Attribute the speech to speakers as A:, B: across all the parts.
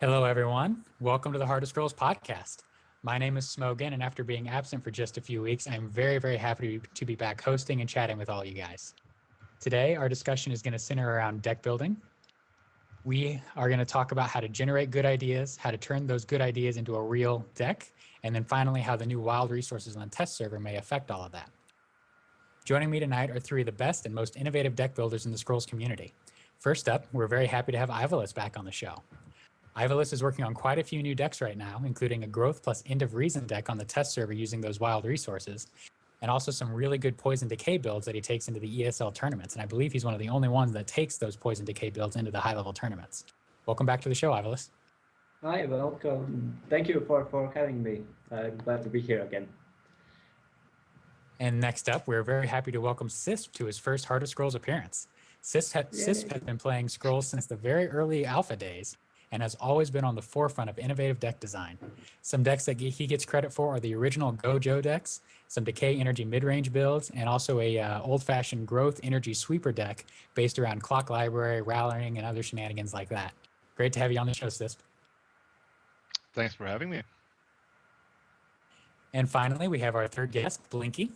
A: Hello, everyone. Welcome to the Heart of Scrolls podcast. My name is Smogan, and after being absent for just a few weeks, I'm very, very happy to be back hosting and chatting with all you guys. Today, our discussion is going to center around deck building. We are going to talk about how to generate good ideas, how to turn those good ideas into a real deck, and then finally, how the new wild resources on the test server may affect all of that. Joining me tonight are three of the best and most innovative deck builders in the Scrolls community. First up, we're very happy to have Ivalis back on the show. Ivalis is working on quite a few new decks right now, including a growth plus end of reason deck on the test server using those wild resources, and also some really good poison decay builds that he takes into the ESL tournaments. And I believe he's one of the only ones that takes those poison decay builds into the high level tournaments. Welcome back to the show, Ivalis.
B: Hi, welcome. Thank you for having me. I'm glad to be here again.
A: And next up, we're very happy to welcome Sisp to his first Heart of Scrolls appearance. Sisp has been playing Scrolls since the very early alpha days, and has always been on the forefront of innovative deck design. Some decks that he gets credit for are the original Gojo decks, some Decay Energy mid-range builds, and also a old-fashioned Growth Energy sweeper deck based around Clock Library, Rallying, and other shenanigans like that. Great to have you on the show, Sisp.
C: Thanks for having me.
A: And finally, we have our third guest, Blinky.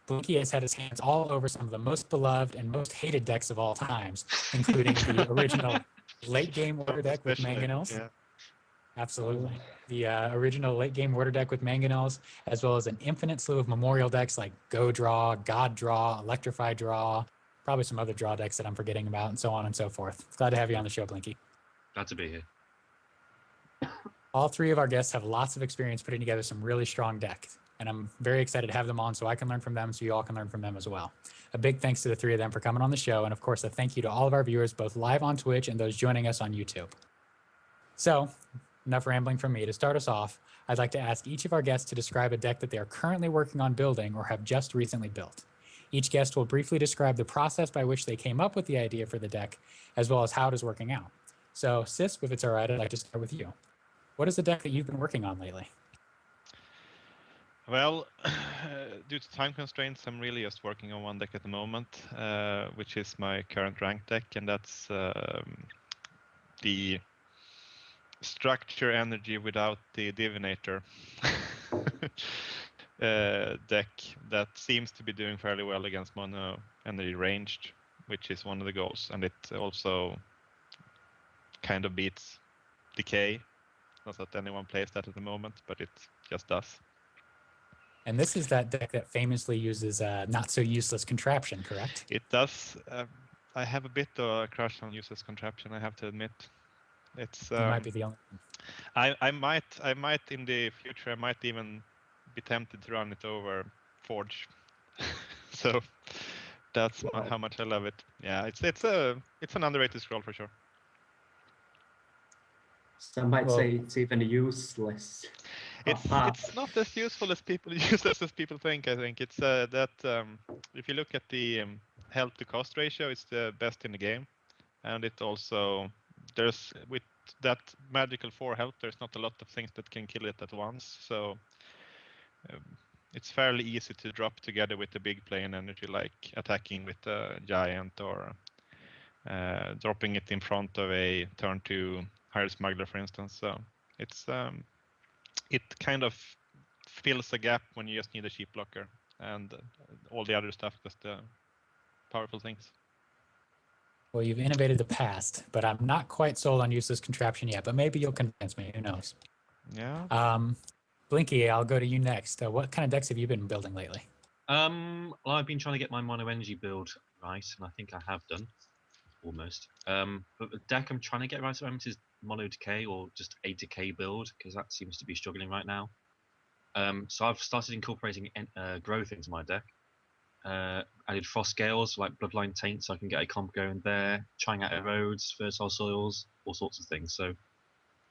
A: Blinky has had his hands all over some of the most beloved and most hated decks of all times, including the original late game order deck with mangonels. Yeah. Absolutely. The original late game order deck with mangonels, as well as an infinite slew of memorial decks like Go Draw, God Draw, Electrify Draw, probably some other draw decks that I'm forgetting about, and so on and so forth. Glad to have you on the show, Blinky.
D: Glad to be here.
A: All three of our guests have lots of experience putting together some really strong decks, and I'm very excited to have them on so I can learn from them, so you all can learn from them as well. A big thanks to the three of them for coming on the show, and of course, a thank you to all of our viewers, both live on Twitch and those joining us on YouTube. So, enough rambling from me. To start us off, I'd like to ask each of our guests to describe a deck that they are currently working on building or have just recently built. Each guest will briefly describe the process by which they came up with the idea for the deck, as well as how it is working out. So, Sis, if it's all right, I'd like to start with you. What is the deck that you've been working on lately?
C: Well, due to time constraints, I'm really just working on one deck at the moment, which is my current ranked deck, and that's the structure energy without the divinator deck that seems to be doing fairly well against mono energy ranged, which is one of the goals, and it also kind of beats decay. Not that anyone plays that at the moment, but it just does.
A: And this is that deck that famously uses not so useless contraption, correct?
C: It does. I have a bit of a crush on useless contraption, I have to admit. It's.
A: You might be the only one.
C: I might in the future. I might even be tempted to run it over Forge. So that's how much I love it. Yeah, it's an underrated scroll for sure.
B: Some might say it's even useless.
C: It's not as useful as people think. I think it's that if you look at the health to cost ratio, it's the best in the game, and it also there's with that magical 4 health, there's not a lot of things that can kill it at once. So it's fairly easy to drop together with the big play and energy, like attacking with a giant or dropping it in front of a turn 2 higher smuggler, for instance. So it's it kind of fills a gap when you just need a cheap blocker, and all the other stuff just powerful things.
A: Well, you've innovated the past, but I'm not quite sold on useless contraption yet, but maybe you'll convince me, who knows?
C: Yeah.
A: Blinky, I'll go to you next. What kind of decks have you been building lately?
D: Well, I've been trying to get my mono energy build right, and I think I have done, almost. But the deck I'm trying to get right at the moment is mono decay or just a decay build, because that seems to be struggling right now. So I've started incorporating growth into my deck. Added frost gales like bloodline taint, so I can get a comp going there. Trying out roads, fertile soils, all sorts of things. So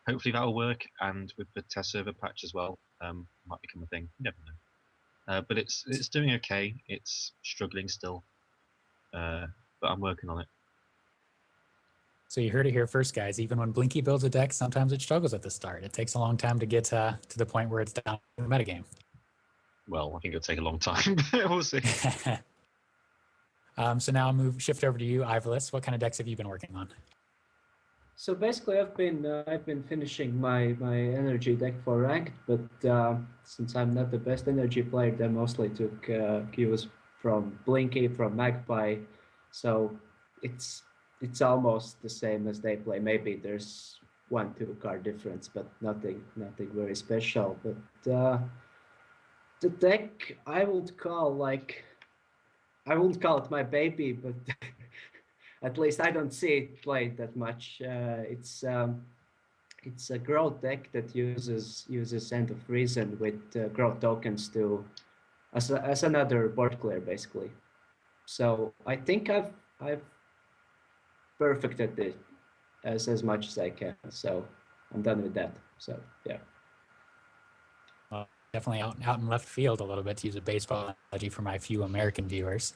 D: hopefully that will work, and with the test server patch as well, might become a thing. You never know. But it's doing okay. It's struggling still, but I'm working on it.
A: So you heard it here first, guys. Even when Blinky builds a deck, sometimes it struggles at the start. It takes a long time to get to the point where it's down in the metagame.
D: Well, I think it'll take a long time. We'll see.
A: So now I'll shift over to you, Ivalis. What kind of decks have you been working on?
B: So basically, I've been finishing my energy deck for ranked, but since I'm not the best energy player, I mostly took cues from Blinky, from Magpie, so it's it's almost the same as they play. Maybe there's 1-2 card difference, but nothing very special. But the deck I wouldn't call it my baby, but at least I don't see it played that much. It's a growth deck that uses End of Reason with growth tokens to as another board clear basically. So I think I've perfected it as much as I can. So I'm done with that. So yeah.
A: Well, definitely out in left field a little bit, to use a baseball analogy for my few American viewers.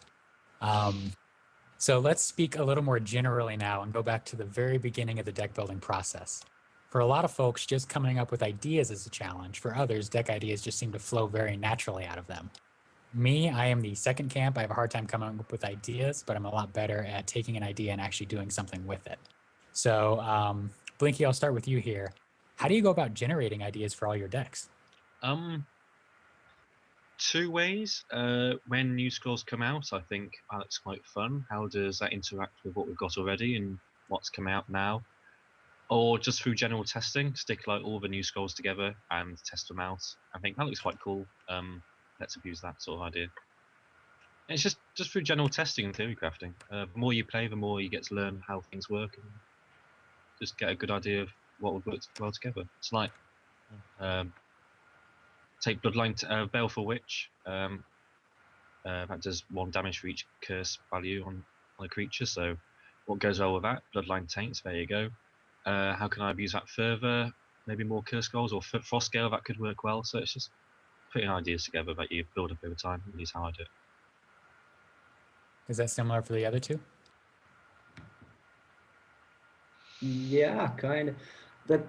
A: So let's speak a little more generally now and go back to the very beginning of the deck building process. For a lot of folks, just coming up with ideas is a challenge. For others, deck ideas just seem to flow very naturally out of them. Me, I am the second camp. I have a hard time coming up with ideas, but I'm a lot better at taking an idea and actually doing something with it. So, Blinky, I'll start with you here. How do you go about generating ideas for all your decks?
D: Two ways. When new scrolls come out, I think that's quite fun. How does that interact with what we've got already and what's come out now? Or just through general testing, stick like all the new scrolls together and test them out. I think that looks quite cool. Let's abuse that sort of idea. And it's just through general testing and theory crafting. The more you play, the more you get to learn how things work and just get a good idea of what would work well together. It's like take Bloodline Baleful Witch. That does 1 damage for each curse value on a creature. So what goes well with that? Bloodline Taints. There you go. How can I abuse that further? Maybe more curse scrolls or frost scale, that could work well. So it's just putting ideas together that you build up over time. Is how I do it.
A: Is that similar for the other two?
B: Yeah, kind of. The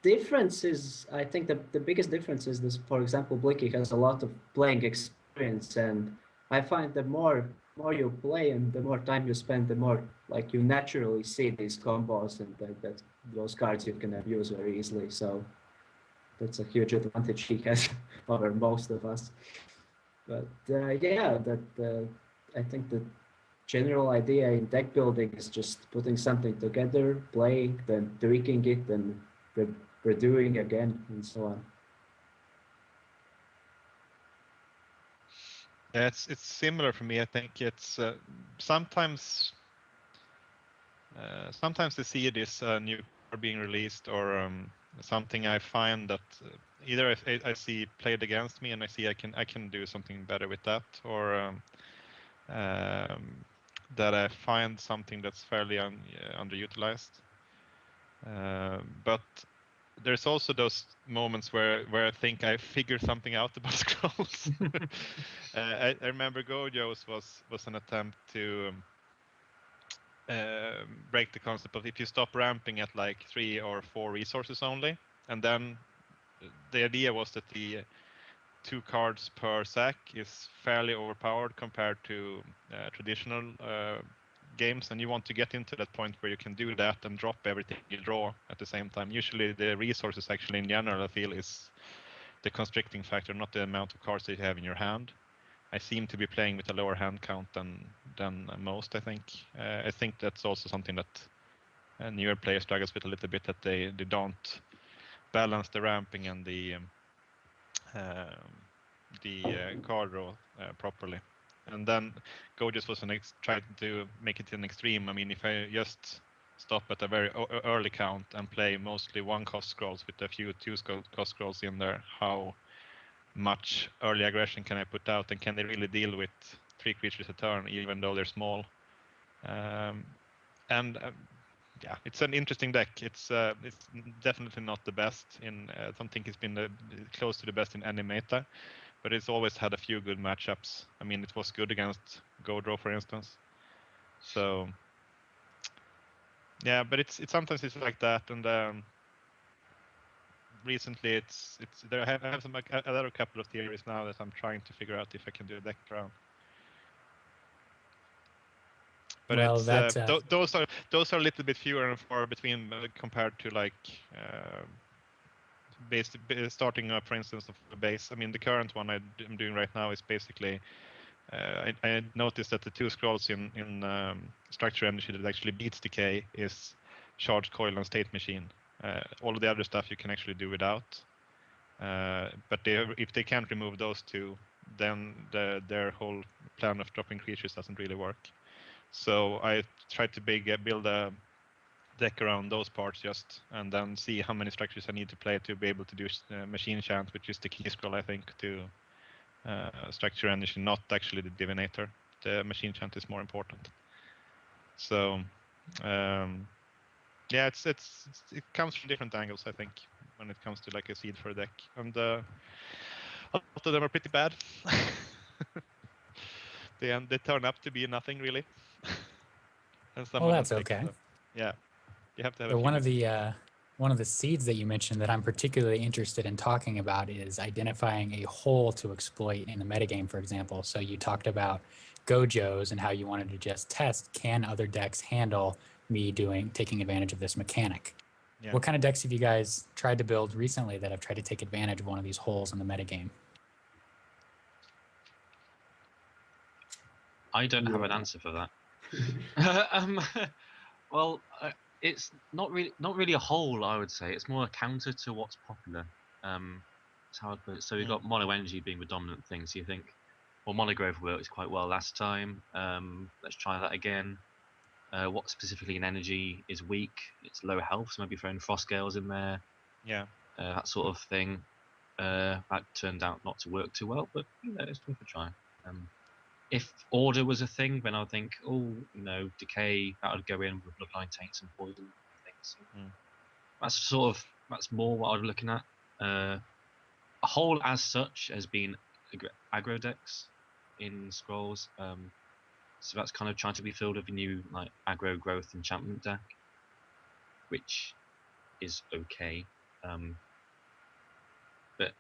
B: difference is, I think the biggest difference is this. For example, Blicky has a lot of playing experience, and I find the more you play and the more time you spend, the more like you naturally see these combos and that those cards you can abuse very easily. So that's a huge advantage he has over most of us. But yeah, I think the general idea in deck building is just putting something together, playing, then tweaking it, and redoing again, and so on.
C: Yeah, it's similar for me. I think it's sometimes sometimes I see this new card being released or something I find that either I see played against me and I see I can do something better with that, or that I find something that's fairly underutilized. But there's also those moments where I think I figured something out about scrolls. I remember Gojo's was an attempt to break the concept of if you stop ramping at like 3 or 4 resources only, and then the idea was that the 2 cards per sack is fairly overpowered compared to traditional games, and you want to get into that point where you can do that and drop everything you draw at the same time. Usually the resources actually in general I feel is the constricting factor, not the amount of cards that you have in your hand. I seem to be playing with a lower hand count than most, I think. I think that's also something that a newer player struggles with a little bit, that they don't balance the ramping and the card draw properly. And then Gojo's was tried to make it an extreme. I mean, if I just stop at a very early count and play mostly 1 cost scrolls with a few 2 cost scrolls in there, how much early aggression can I put out, and can they really deal with 3 creatures a turn even though they're small? Yeah, it's an interesting deck. It's definitely not the best in. I don't think it's been close to the best in any meta, but it's always had a few good matchups. I mean, it was good against Godro, for instance. So yeah, but it's sometimes it's like that, and recently it's there. I have another couple of theories now that I'm trying to figure out if I can do a deck around. But
A: Well,
C: it's
A: that
C: those are a little bit fewer and far between compared to like starting up, for instance, of a base. I mean, the current one I'm doing right now is basically I noticed that the two scrolls in structure energy that actually beats decay is charge coil and state machine. All of the other stuff you can actually do without. But if they can't remove those two, then their whole plan of dropping creatures doesn't really work. So I tried to build a deck around those parts just, and then see how many structures I need to play to be able to do machine chant, which is the key scroll I think to structure energy, not actually the divinator. The machine chant is more important. So yeah, it comes from different angles I think when it comes to like a seed for a deck, and a lot of them are pretty bad. They turn up to be nothing really. And some
A: well,
C: are
A: that's
C: not big,
A: okay.
C: so, yeah, you have to have
A: So
C: a few.
A: one of the seeds that you mentioned that I'm particularly interested in talking about is identifying a hole to exploit in the metagame, for example. So you talked about Gojos and how you wanted to just test, can other decks handle me taking advantage of this mechanic?
C: Yeah.
A: What kind of decks have you guys tried to build recently that have tried to take advantage of one of these holes in the metagame?
D: I don't have an
B: Yeah.
D: answer for that. Well, it's not really a hole. I would say it's more a counter to what's popular. That's how I put it. So we've got mono energy being the dominant thing. So you think, well, mono growth worked quite well last time. Let's try that again. What specifically in energy is weak? It's low health, so maybe throwing frost gales in there.
C: Yeah.
D: That sort of thing. That turned out not to work too well, but it's worth a try. If order was a thing, then I would think, decay, that would go in with bloodline taints and poison things. So that's more what I'm looking at. A whole as such has been aggro decks in scrolls. So that's kind of trying to be filled with a new like aggro growth enchantment deck, which is okay, but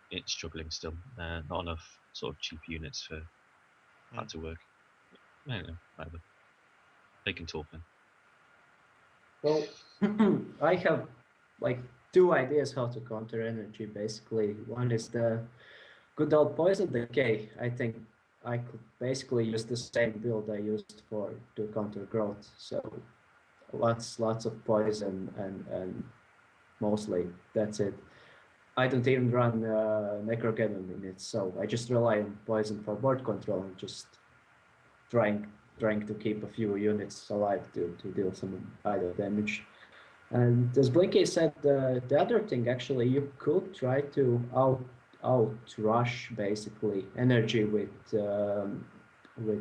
D: it's struggling still. Not enough sort of cheap units for that to work. I don't know, whatever. They can talk then.
B: Well, I have like two ideas how to counter energy basically. One is the good old poison decay. I think I could basically use the same build I used to counter growth. So lots of poison and mostly that's it. I don't even run Necrogeddon in it, so I just rely on poison for board control and just trying to keep a few units alive to deal some idle damage. And as Blinky said, the other thing actually, you could try to out rush basically energy with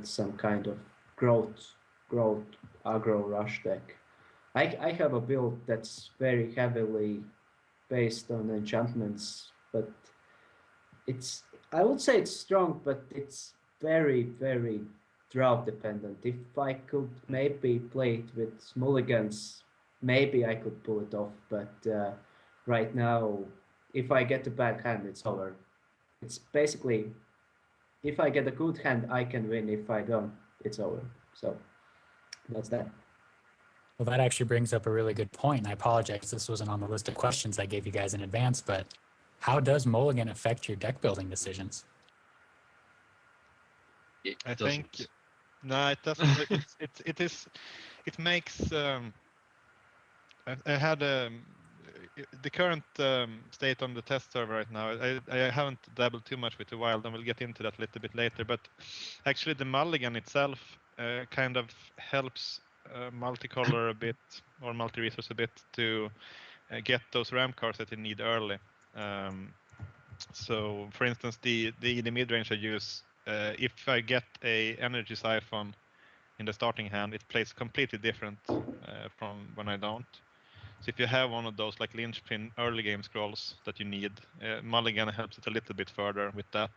B: some kind of growth aggro rush deck. I have a build that's very heavily based on enchantments, but I would say it's strong, but it's very drought dependent. If I could maybe play it with mulligans, maybe I could pull it off. But right now, if I get a bad hand, it's over. It's basically, if I get a good hand, I can win. If I don't, it's over. So that's that.
A: Well, that actually brings up a really good point. And I apologize, this wasn't on the list of questions I gave you guys in advance, but how does mulligan affect your deck building decisions?
C: I think no, it doesn't. It makes. I had the current state on the test server right now. I haven't dabbled too much with the wild, and we'll get into that a little bit later. But actually, the mulligan itself kind of helps multicolor a bit or multi-resource a bit to get those ram cards that you need early. So, for instance, the mid range I use, if I get a energy siphon in the starting hand, it plays completely different from when I don't. So if you have one of those like linchpin early game scrolls that you need, mulligan helps it a little bit further with that.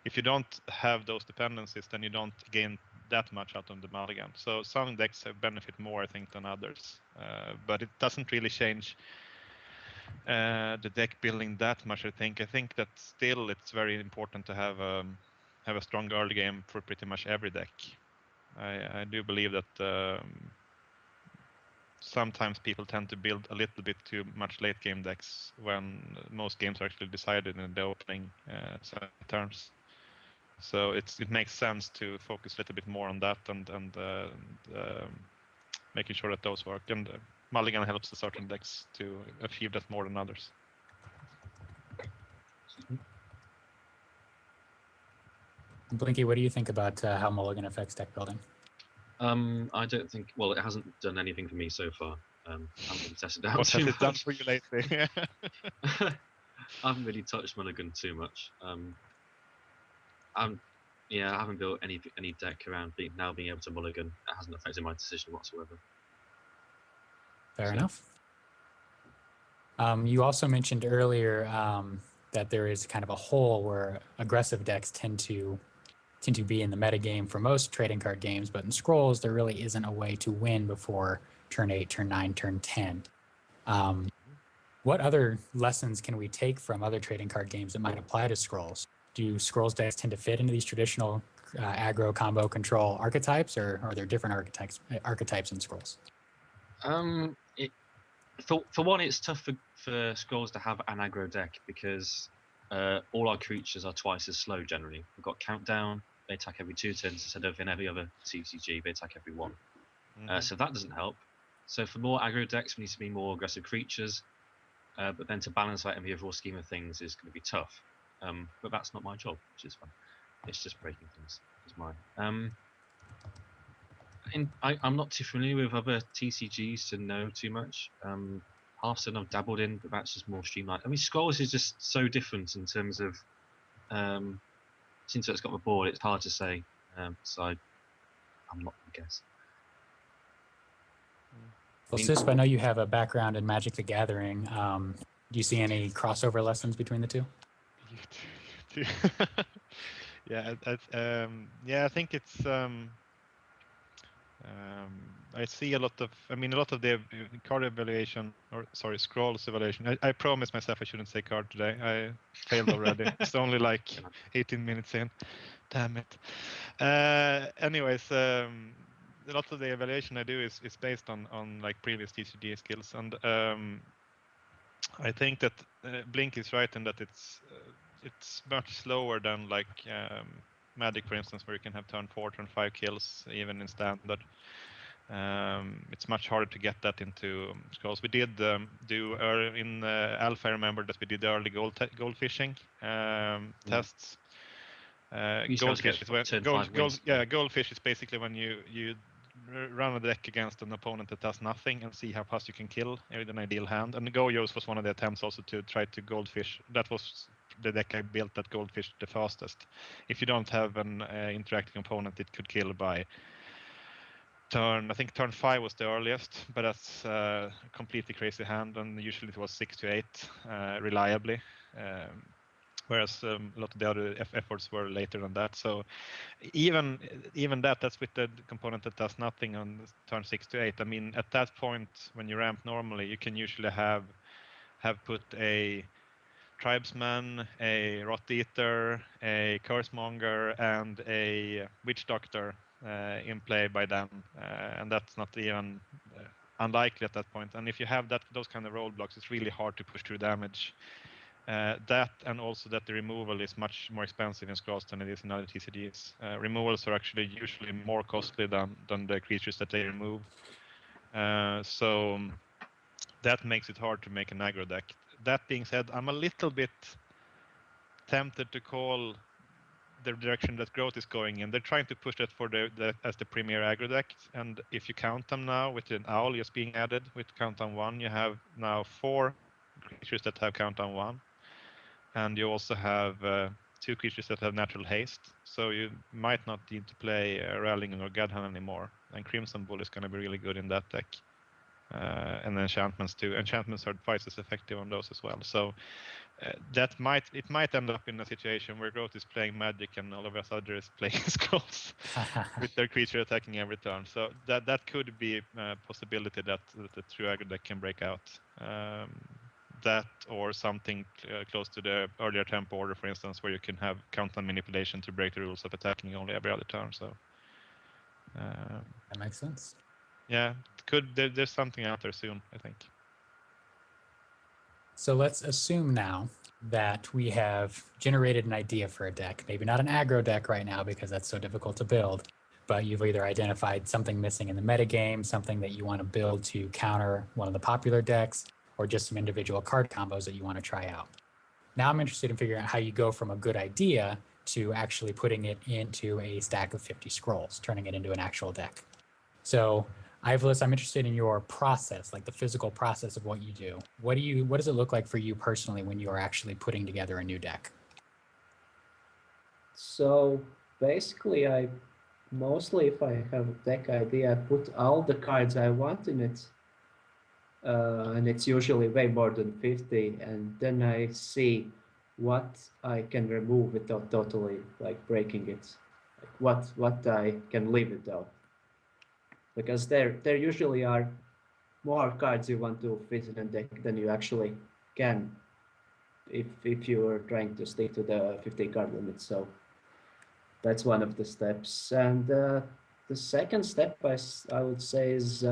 C: If you don't have those dependencies, then you don't gain that much out of the mulligan. So some decks have benefit more, I think, than others, but it doesn't really change the deck building that much. I think that still it's very important to have a strong early game for pretty much every deck. I do believe that sometimes people tend to build a little bit too much late game decks when most games are actually decided in the opening terms. So it makes sense to focus a little bit more on that and making sure that those work. And Mulligan helps the certain decks to achieve that more than others.
A: Blinky, what do you think about how Mulligan affects deck building?
D: I don't think. Well, it hasn't done anything for me so far. I haven't really tested it out
C: What
D: too
C: has
D: much.
C: it done for you lately?
D: I haven't really touched Mulligan too much. I haven't built any deck around now being able to Mulligan. It hasn't affected my decision whatsoever.
A: Fair enough. You also mentioned earlier that there is kind of a hole where aggressive decks tend to be in the metagame for most trading card games, but in Scrolls, there really isn't a way to win before turn 8, turn 9, turn 10. What other lessons can we take from other trading card games that might apply to Scrolls? Do Scrolls decks tend to fit into these traditional aggro combo control archetypes, or are there different archetypes in Scrolls?
D: For one, it's tough for Scrolls to have an aggro deck because all our creatures are twice as slow generally. We've got Countdown, they attack every 2 turns instead of in every other TCG, they attack every 1. So that doesn't help. So for more aggro decks, we need to be more aggressive creatures. But then to balance out in the overall scheme of things is going to be tough. But that's not my job, which is fun. It's just breaking things is mine. I'm not too familiar with other TCGs to know too much. Hearthstone I've dabbled in, but that's just more streamlined. I mean, Scrolls is just so different in terms of since it's got the board, it's hard to say. So I'm not going to guess.
A: Well, Sisp, I know you have a background in Magic the Gathering. Do you see any crossover lessons between the two?
C: You too. Yeah, I think it's. I see a lot of the card evaluation, or sorry, Scrolls evaluation. I promised myself I shouldn't say card today. I failed already. It's only like 18 minutes in. Damn it. Anyways, a lot of the evaluation I do is based on like previous TCG skills, and I think that Blink is right in that it's much slower than like Magic, for instance, where you can have turn 4, turn 5 kills even in standard. It's much harder to get that into Scrolls. We did do in Alpha. I remember that we did early gold fishing tests. Goldfish is when goldfish is basically when you run a deck against an opponent that does nothing and see how fast you can kill with an ideal hand. And the Goyos was one of the attempts also to try to goldfish. That was the deck I built that goldfish the fastest. If you don't have an interacting opponent, it could kill by turn 5 was the earliest, but that's a completely crazy hand, and usually it was 6 to 8 reliably. Whereas a lot of the other efforts were later than that. So even that's with the component that does nothing on turn 6 to 8. I mean, at that point, when you ramp normally, you can usually have put a Tribesman, a Rot Eater, a Cursemonger, and a Witch Doctor in play by then, and that's not even unlikely at that point. And if you have those kind of roadblocks, it's really hard to push through damage. That, and also that the removal is much more expensive in Scrolls than it is in other TCGs. Removals are actually usually more costly than the creatures that they remove. So that makes it hard to make an aggro deck. That being said, I'm a little bit tempted to call the direction that Growth is going in. They're trying to push that for as the premier aggro deck, and if you count them now with an owl just being added with countdown 1, you have now 4 creatures that have countdown 1. And you also have 2 creatures that have natural haste, so you might not need to play Rallying or Gadhan anymore. And Crimson Bull is going to be really good in that deck. And enchantments too. Enchantments are twice as effective on those as well. So it might end up in a situation where Growth is playing Magic and all of us others playing Scrolls with their creature attacking every turn. So that could be a possibility that the true aggro deck can break out. That or something close to the earlier tempo order, for instance, where you can have countdown manipulation to break the rules of attacking only every other turn. So
A: That makes sense.
C: Yeah, there's something out there soon, I think.
A: So let's assume now that we have generated an idea for a deck. Maybe not an aggro deck right now because that's so difficult to build, but you've either identified something missing in the metagame, something that you want to build to counter one of the popular decks, or just some individual card combos that you want to try out. Now I'm interested in figuring out how you go from a good idea to actually putting it into a stack of 50 scrolls, turning it into an actual deck. So Ivolis, I'm interested in your process, like the physical process of what you do. What does it look like for you personally when you are actually putting together a new deck?
B: So basically, I mostly, if I have a deck idea, I put all the cards I want in it, and it's usually way more than 50, and then I see what I can remove without totally like breaking it, like what I can leave without, because there usually are more cards you want to fit in a deck than you actually can if you are trying to stick to the 50 card limit. So that's one of the steps. And the second step, I would say, is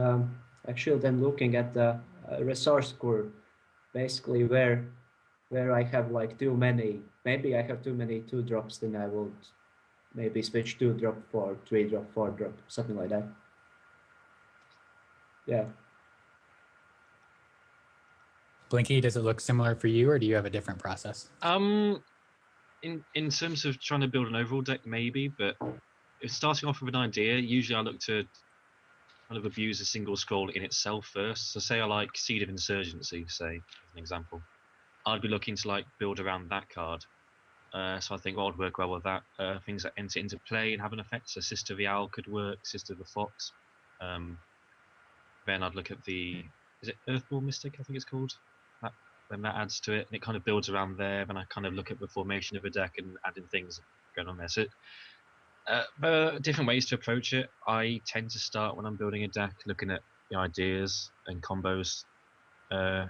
B: actually then looking at the resource curve, basically where I have like too many, maybe I have too many 2-drops, then I will maybe switch 2-drop for 3-drop, 4-drop, something like that. Yeah.
A: Blinky, does it look similar for you, or do you have a different process?
D: In terms of trying to build an overall deck, maybe, but if starting off with an idea, usually I look to kind of abuse a single scroll in itself first. So say I like Seed of Insurgency, say, as an example. I'd be looking to like build around that card. So I think what would work well with that, things that enter into play and have an effect. So Sister of the Owl could work, Sister of the Fox. Then I'd look at is it Earthborn Mystic, I think it's called? Then that adds to it, and it kind of builds around there. Then I kind of look at the formation of a deck and adding things going on there. So different ways to approach it. I tend to start when I'm building a deck, looking at the ideas and combos of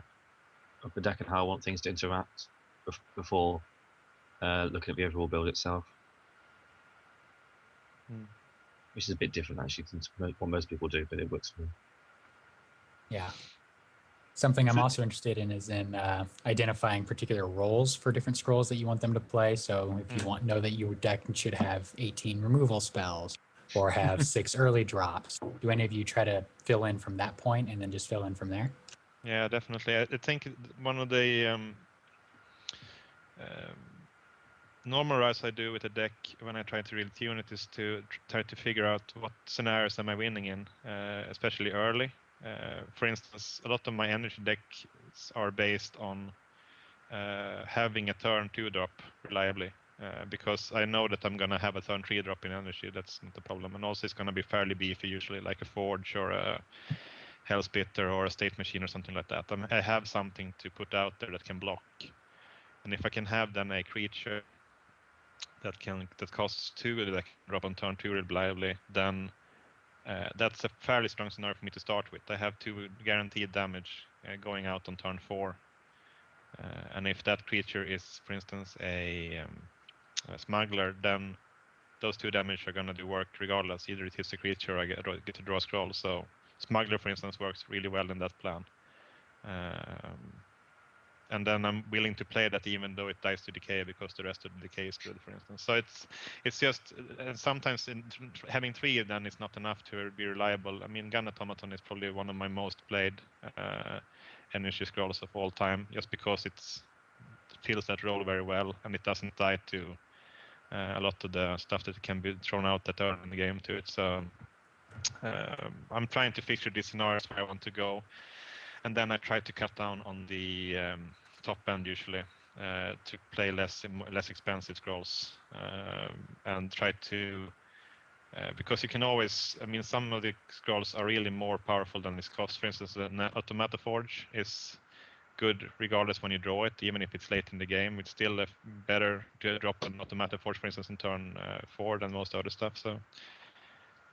D: the deck and how I want things to interact before looking at the overall build itself. Which is a bit different actually than what most people do, but it works for me.
A: Yeah. Something I'm also interested in is in identifying particular roles for different scrolls that you want them to play. So if you know that your deck should have 18 removal spells or have 6 early drops, do any of you try to fill in from that point and then just fill in from there?
C: Yeah, definitely. I think one of the normal routes I do with a deck when I try to really tune it is to try to figure out what scenarios am I winning in, especially early. For instance, a lot of my energy decks are based on having a turn 2-drop reliably, because I know that I'm going to have a turn 3-drop in energy. That's not a problem. And also it's going to be fairly beefy usually, like a Forge or a Hellspitter or a State Machine or something like that. I have something to put out there that can block. And if I can have then a creature that costs 2 that I can drop on turn 2 reliably, then that's a fairly strong scenario for me to start with. I have 2 guaranteed damage going out on turn 4. And if that creature is, for instance, a smuggler, then those 2 damage are going to do work regardless. Either it hits a creature or I get to draw a scroll. So smuggler, for instance, works really well in that plan. And then I'm willing to play that even though it dies to decay because the rest of the decay is good, for instance. So it's just sometimes having 3 then is not enough to be reliable. I mean, Gun Automaton is probably one of my most played energy scrolls of all time, just because it fills that role very well and it doesn't die to a lot of the stuff that can be thrown out that early in the game to it. So I'm trying to figure these scenarios where I want to go, and then I try to cut down on the top end usually to play less expensive scrolls, and try to because you can always, I mean, some of the scrolls are really more powerful than this cost. For instance, the Automata Forge is good regardless when you draw it, even if it's late in the game. It's still better to drop an Automata Forge, for instance, in turn 4 than most other stuff. So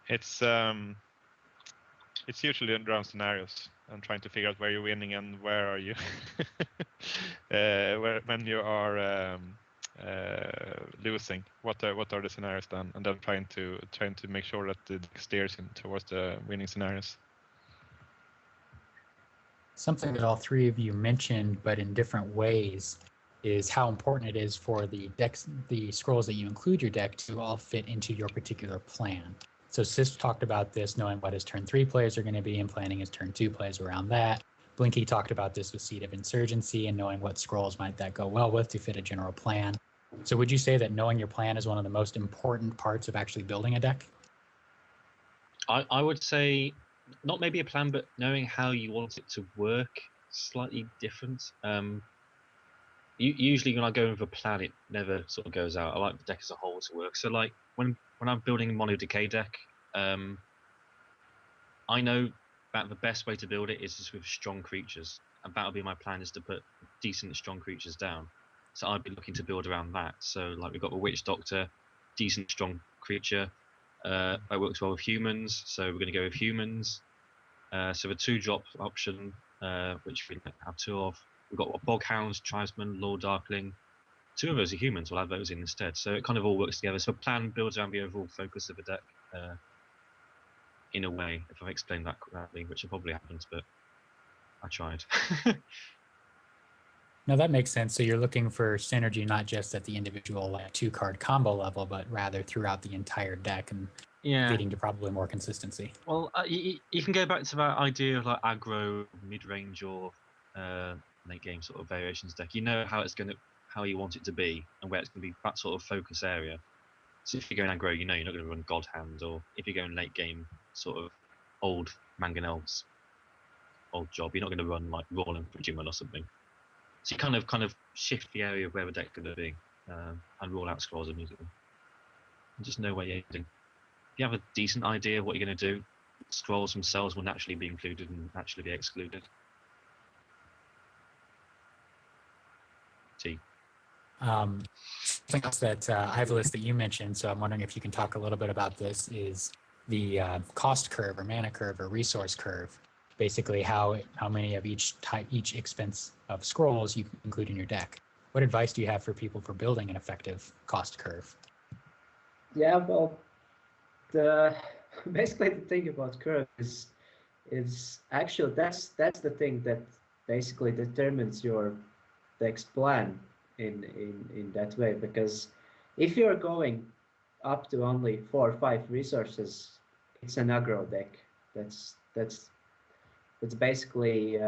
C: it's usually around scenarios and trying to figure out where you're winning and where are you when you are losing, what are the scenarios then, and then trying to make sure that the deck steers in towards the winning scenarios.
A: Something that all three of you mentioned, but in different ways, is how important it is for the scrolls that you include your deck to all fit into your particular plan. So Sis talked about this, knowing what his turn 3 plays are going to be and planning his turn 2 plays around that. Blinky talked about this with Seed of Insurgency and knowing what scrolls might that go well with to fit a general plan. So would you say that knowing your plan is one of the most important parts of actually building a deck?
D: I would say not maybe a plan, but knowing how you want it to work slightly different. Usually when I go with a plan, it never sort of goes out. I like the deck as a whole to work. So like when I'm building a mono decay deck, I know that the best way to build it is just with strong creatures, and that'll be my plan, is to put decent strong creatures down. So I'd be looking to build around that. So like we've got the Witch Doctor, decent strong creature. That works well with humans, so we're going to go with humans. So the 2-drop option, which we have 2 of. We've got Boghounds, Tribesmen, Lord Darkling. 2 of those are humans, we'll add those in instead. So it kind of all works together. So the plan builds around the overall focus of the deck, in a way, if I've explained that correctly, which I probably haven't, but I tried.
A: No, that makes sense. So you're looking for synergy, not just at the individual like 2-card combo level, but rather throughout the entire deck and leading to probably more consistency.
D: Well, you can go back to that idea of like aggro, mid-range, or late game sort of variations deck. You know how how you want it to be, and where it's going to be that sort of focus area. So if you're going aggro, you know you're not going to run God Hand, or if you're going late game, sort of old Mangonel's old job, you're not going to run like Roland Frigimon or something. So you kind of shift the area of where the deck's going to be, and roll out scrolls immediately. And just know where you're heading. If you have a decent idea of what you're going to do, scrolls themselves will naturally be included and naturally be excluded. T.
A: Something else that I have a list that you mentioned, so I'm wondering if you can talk a little bit about this, is the cost curve or mana curve or resource curve. Basically, how many of each expense of scrolls you include in your deck. What advice do you have for people for building an effective cost curve?
B: Yeah, well, basically the thing about curve is actually that's the thing that basically determines your deck's plan in that way, because if you're going up to only 4 or 5 resources, it's an aggro deck. That's basically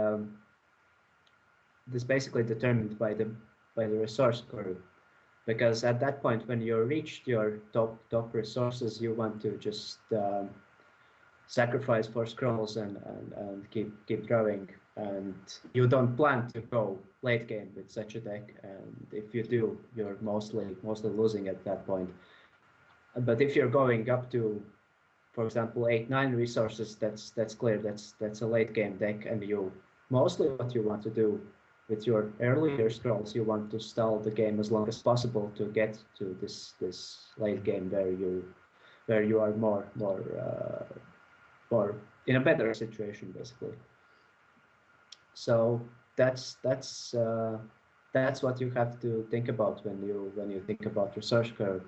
B: determined by the resource curve, because at that point when you reached your top resources, you want to just sacrifice for scrolls and keep growing, and you don't plan to go late game with such a deck, and if you do, you're mostly losing at that point. But if you're going up to, for example, 8-9 resources, that's clear, that's a late game deck, and you mostly what you want to do with your earlier scrolls, you want to stall the game as long as possible to get to this late game where you are more in a better situation, basically. So that's what you have to think about when you think about resource curve.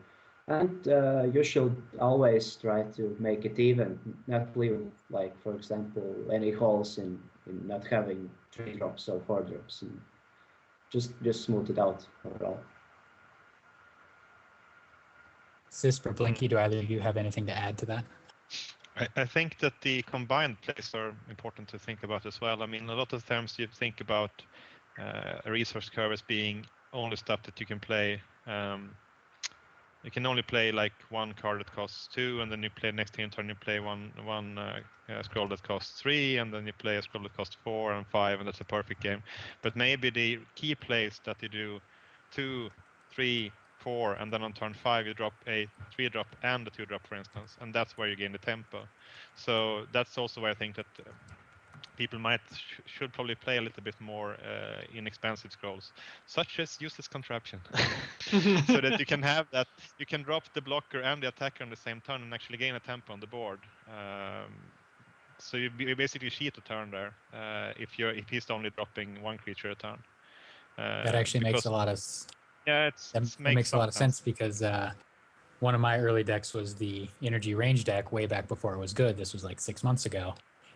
B: And you should always try to make it even, not leave, like, for example, any holes in not having 3 drops or 4 drops, and just smooth it out overall.
A: Sis or Blinky, do either of you have anything to add to that?
C: I think that the combined plays are important to think about as well. I mean, a lot of times you think about a resource curve as being only stuff that you can play. You can only play like 1 card that costs 2, and then you play next turn you play one scroll that costs 3, and then you play a scroll that costs 4 and 5, and that's a perfect game. But maybe the key plays that you do 2, 3, 4, and then on turn 5 you drop a 3-drop and a 2-drop, for instance, and that's where you gain the tempo. So that's also where I think that people should probably play a little bit more inexpensive scrolls, such as useless contraption, so that you can have that, you can drop the blocker and the attacker on the same turn and actually gain a tempo on the board. So you basically cheat a turn there if he's only dropping 1 creature a turn.
A: That actually makes a lot of
C: Yeah,
A: That makes a lot of sense because one of my early decks was the energy range deck way back before it was good. This was like 6 months ago.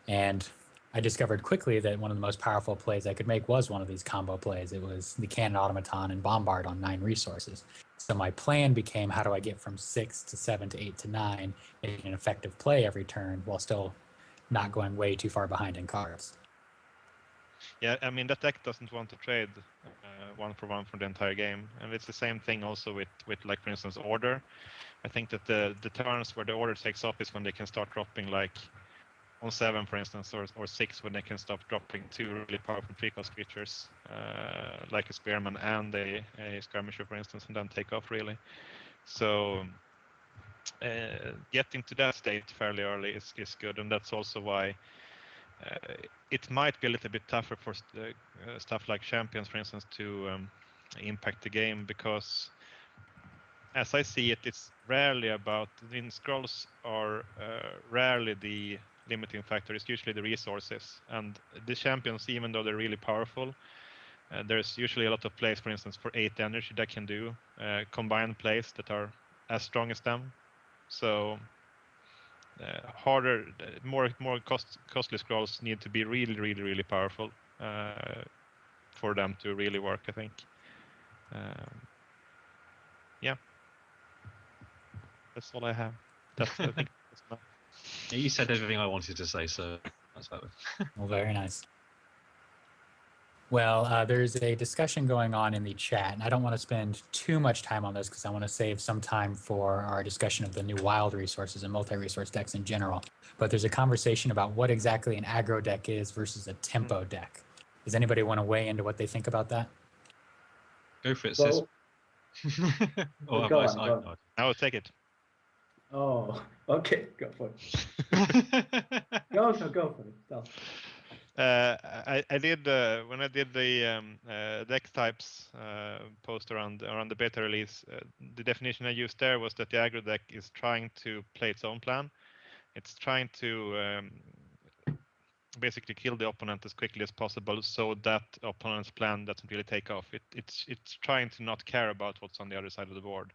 A: And I discovered quickly that one of the most powerful plays I could make was one of these combo plays. It was the Cannon Automaton and Bombard on 9 resources. So my plan became, how do I get from 6 to 7 to 8 to 9, making an effective play every turn while still not going way too far behind in cards.
C: Yeah, I mean that deck doesn't want to trade 1 for the entire game, and it's the same thing also with like for instance Order. I think that the turns where the Order takes off is when they can start dropping like on 7 for instance, or 6 when they can stop dropping 2 really powerful 3-cost creatures like a Spearman and a Skirmisher for instance, and then take off really. So getting to that state fairly early is good, and that's also why it might be a little bit tougher for stuff like Champions, for instance, to impact the game, because as I see it, it's rarely about, scrolls are rarely the limiting factor. It's usually the resources, and the Champions, even though they're really powerful, there's usually a lot of plays, for instance, for 8 energy that can do combined plays that are as strong as them. So harder, more costly scrolls need to be really powerful for them to really work, I think. Yeah, that's all I have. That's I think that's enough.
D: Yeah, you said everything I wanted to say, so that's that.
A: Well, very nice. Well, there's a discussion going on in the chat, and I don't want to spend too much time on this because I want to save some time for our discussion of the new wild resources and multi-resource decks in general. But there's a conversation about what exactly an aggro deck is versus a tempo deck. Does anybody want to weigh into what they think about that?
D: Go for it, sis.
B: Well, go on.
C: I will take it.
B: Oh, okay, go for it. Go for it. Tell.
C: I did when I did the deck types post around the beta release. The definition I used there was that the aggro deck is trying to play its own plan. It's trying to basically kill the opponent as quickly as possible, so that opponent's plan doesn't really take off. It's trying to not care about what's on the other side of the board.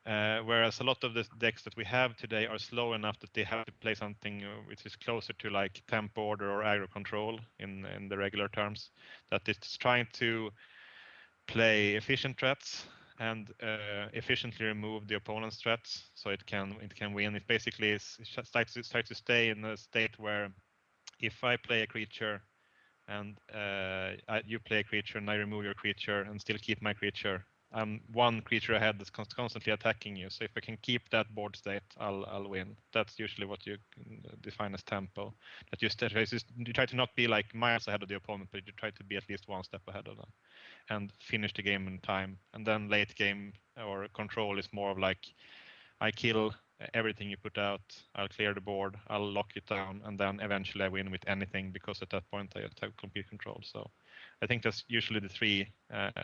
C: Whereas a lot of the decks that we have today are slow enough that they have to play something which is closer to like tempo order or aggro control in the regular terms. That it's trying to play efficient threats and efficiently remove the opponent's threats, so it can win. It basically starts to stay in a state where if I play a creature and you play a creature and I remove your creature and still keep my creature, I'm 1 creature ahead that's constantly attacking you. So if I can keep that board state, I'll win. That's usually what you define as tempo. That you try to not be like miles ahead of the opponent, but you try to be at least 1 step ahead of them and finish the game in time. And then late game or control is more of like, I kill everything you put out, I'll clear the board, I'll lock it down, and then eventually I win with anything, because at that point I have complete control. So I think that's usually the 3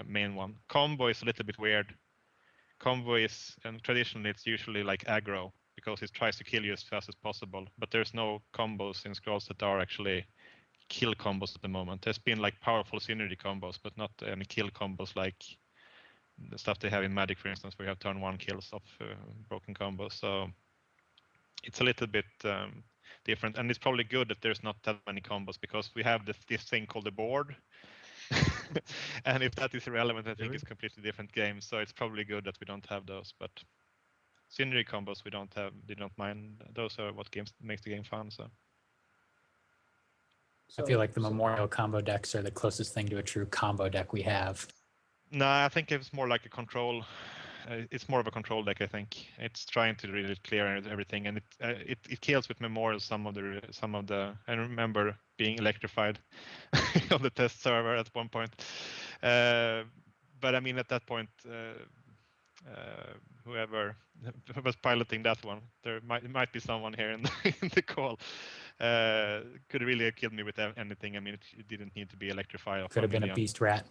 C: main one. Combo is a little bit weird. Combo is, and traditionally it's usually like aggro, because it tries to kill you as fast as possible, but there's no combos in Scrolls that are actually kill combos at the moment. There's been like powerful synergy combos, but not any kill combos like the stuff they have in Magic, for instance, where you have turn 1 kills of broken combos. So it's a little bit different, and it's probably good that there's not that many combos, because we have this thing called the board. And if that is irrelevant, I think it's a completely different game. So it's probably good that we don't have those. But synergy combos we don't mind. Those are what makes the game fun. So
A: I feel like the Memorial combo decks are the closest thing to a true combo deck we have.
C: No, I think it's more like a control. It's more of a control deck. I think it's trying to really clear everything, and it kills with Memorial some of the. I remember being electrified on the test server at one point, but I mean at that point, whoever was piloting that one, there might be someone here in the call, could really have killed me with anything. I mean, it didn't need to be electrified.
A: Could have been a beast rat.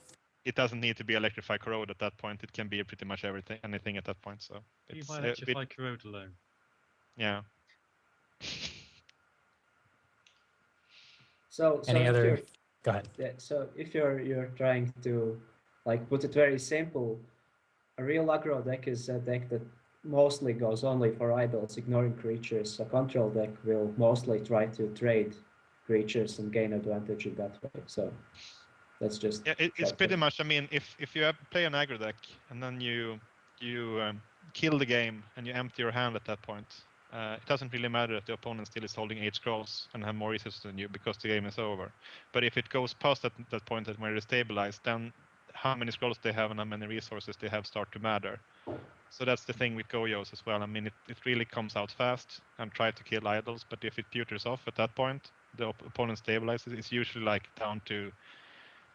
C: It doesn't need to be electrify corrode at that point. It can be pretty much anything at that point. So
D: you might electrify corrode alone.
C: Yeah.
B: So
A: Any other? Go ahead.
B: Yeah, so if you're trying to like put it very simple, A real aggro deck is a deck that mostly goes only for idols, ignoring creatures. A control deck will mostly try to trade creatures and gain advantage in that way. So that's just
C: Yeah, it's pretty much. I mean, if you play an aggro deck and then you kill the game and you empty your hand at that point, it doesn't really matter that the opponent still is holding 8 scrolls and have more resources than you because the game is over. But if it goes past that point that when they stabilize, then how many scrolls they have and how many resources they have start to matter. So that's the thing with Goyos as well. I mean, it really comes out fast and try to kill idols, but if it peters off at that point, the opponent stabilizes. It's usually like down to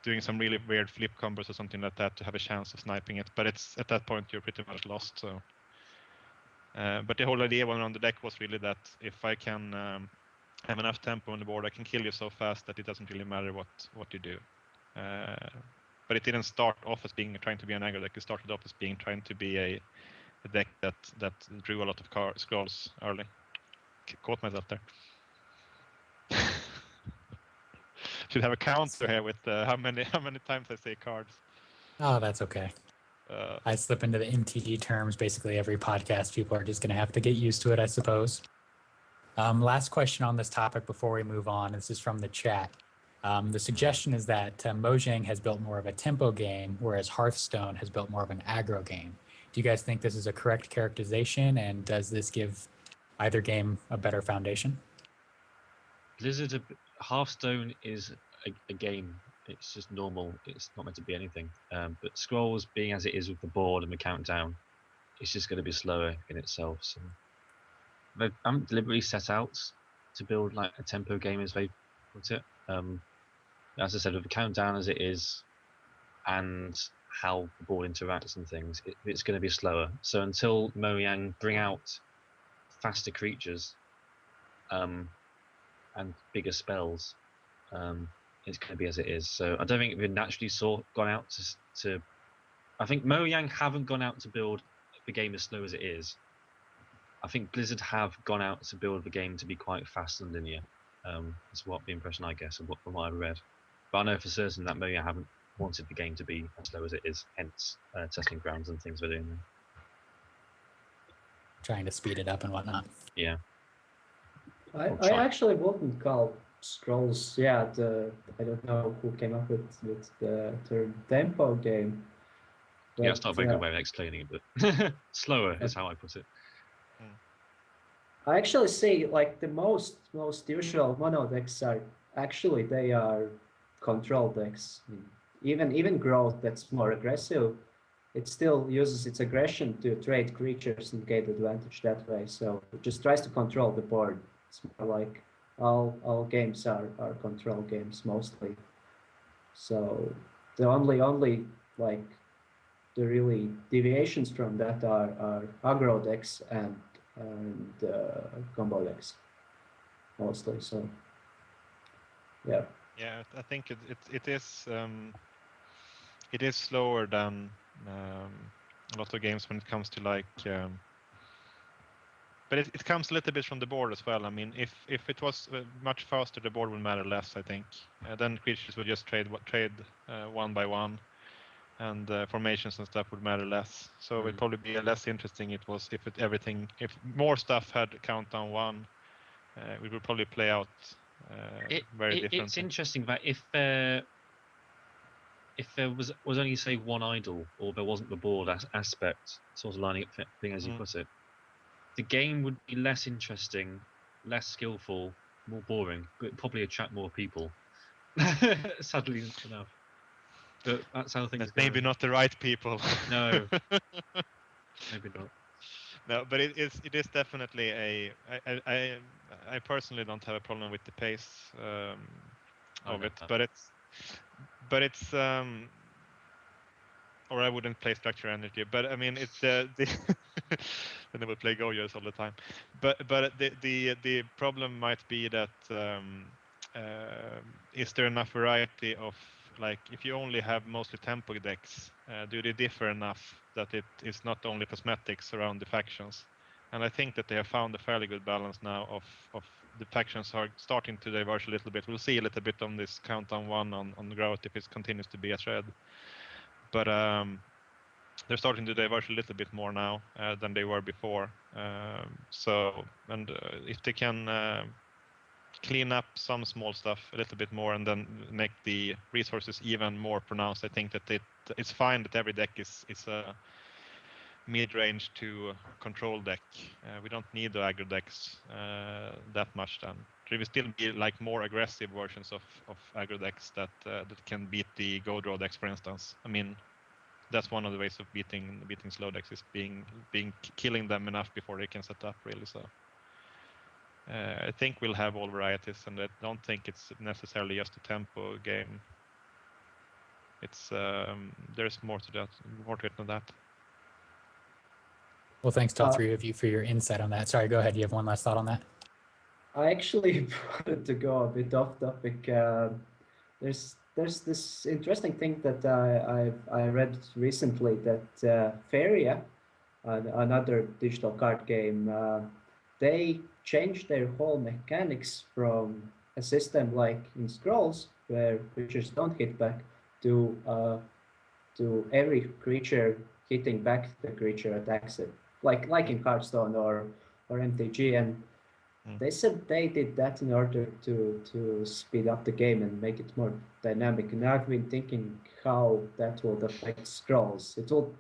C: doing some really weird flip combos or something like that to have a chance of sniping it. But it's at that point you're pretty much lost. So, but the whole idea around the deck was really that if I can have enough tempo on the board, I can kill you so fast that it doesn't really matter what you do. But it didn't start off as being trying to be an aggro deck. It started off as being trying to be a deck that drew a lot of scrolls early. Caught myself there. Should have a counter here with how many times I say cards.
A: Oh, that's okay. I slip into the MTG terms basically every podcast. People are just going to have to get used to it, I suppose. Last question on this topic before we move on. This is from the chat. The suggestion is that Mojang has built more of a tempo game, whereas Hearthstone has built more of an aggro game. Do you guys think this is a correct characterization, and does this give either game a better foundation?
D: Blizzard, Hearthstone is a game. It's just normal. It's not meant to be anything. But Scrolls, being as it is with the board and the countdown, it's just going to be slower in itself. So they haven't deliberately set out to build like a tempo game, as they put it. As I said, with the countdown as it is, and how the board interacts and things, it's going to be slower. So until Mojang bring out faster creatures, and bigger spells, it's going to be as it is. So I don't think we've naturally gone out to. I think Mojang haven't gone out to build the game as slow as it is. I think Blizzard have gone out to build the game to be quite fast and linear. That's what the impression I guess from what I've read. But I know for certain that Mojang haven't wanted the game to be as slow as it is. Hence, testing grounds and things we're doing there.
A: Trying to speed it up and whatnot.
D: Yeah.
B: I actually wouldn't call Scrolls. Yeah, I don't know who came up with the term tempo game.
D: But, yeah, it's not a very good way of explaining it, but slower is how I put it.
B: I actually see like the most usual mono decks are actually they are control decks. Even growth that's more aggressive, it still uses its aggression to trade creatures and get advantage that way. So it just tries to control the board. It's more like all games are control games mostly. So the only like the really deviations from that are aggro decks and combo decks mostly. So yeah.
C: Yeah, I think it is slower than a lot of games when it comes to like. But it comes a little bit from the board as well. I mean, if it was much faster, the board would matter less. I think then creatures would just trade one by one, and formations and stuff would matter less. So it'd probably be less interesting. It was if more stuff had countdown 1, we would probably play out very differently.
D: It's interesting that if there was only say one idol, or there wasn't the board aspect sort of lining up thing as you put it, the game would be less interesting, less skillful, more boring, but it'd probably attract more people. Sadly enough. But that's how things go.
C: Maybe not the right people.
D: No. Maybe not.
C: No, but it is definitely I personally don't have a problem with the pace of it, but it's or I wouldn't play Structure Energy, but I mean it's the and I would play Goyos all the time. But the problem might be that is there enough variety of, like, if you only have mostly tempo decks, do they differ enough that it is not only cosmetics around the factions? And I think that they have found a fairly good balance now of the factions are starting to diverge a little bit. We'll see a little bit on this countdown 1 on growth if it continues to be a thread. But they're starting to diverge a little bit more now than they were before. If they can clean up some small stuff a little bit more and then make the resources even more pronounced, I think that it's fine that every deck is a mid-range to control deck. We don't need the aggro decks that much then. There will still be like more aggressive versions of aggro decks that can beat the go draw decks, for instance. I mean, that's one of the ways of beating slow decks is killing them enough before they can set up really. So I think we'll have all varieties, and I don't think it's necessarily just a tempo game. It's there's more to it than that.
A: Well, thanks to all three of you for your insight on that. Sorry, go ahead. Do you have one last thought on that?
B: I actually wanted to go a bit off topic. There's this interesting thing that I read recently that Feria, another digital card game, they changed their whole mechanics from a system like in Scrolls where creatures don't hit back to every creature hitting back the creature attacks it, like in Hearthstone or MTG, and they said they did that in order to speed up the game and make it more dynamic. And I've been thinking how that will affect Scrolls. It will,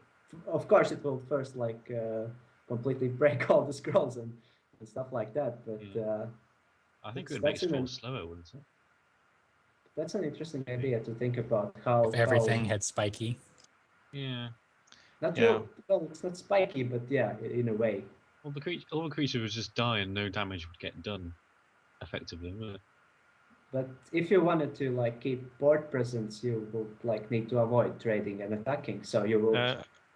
B: of course, it will first completely break all the scrolls and stuff like that. But
D: I think it would make scrolls slower, wouldn't it?
B: That's an interesting idea to think about how
A: If everything had spiky.
D: Yeah.
B: Well, it's not spiky, but yeah, in a way.
D: Well, all the creature would just die and no damage would get done, effectively, wouldn't it?
B: But if you wanted to keep board presence, you will need to avoid trading and attacking. So you will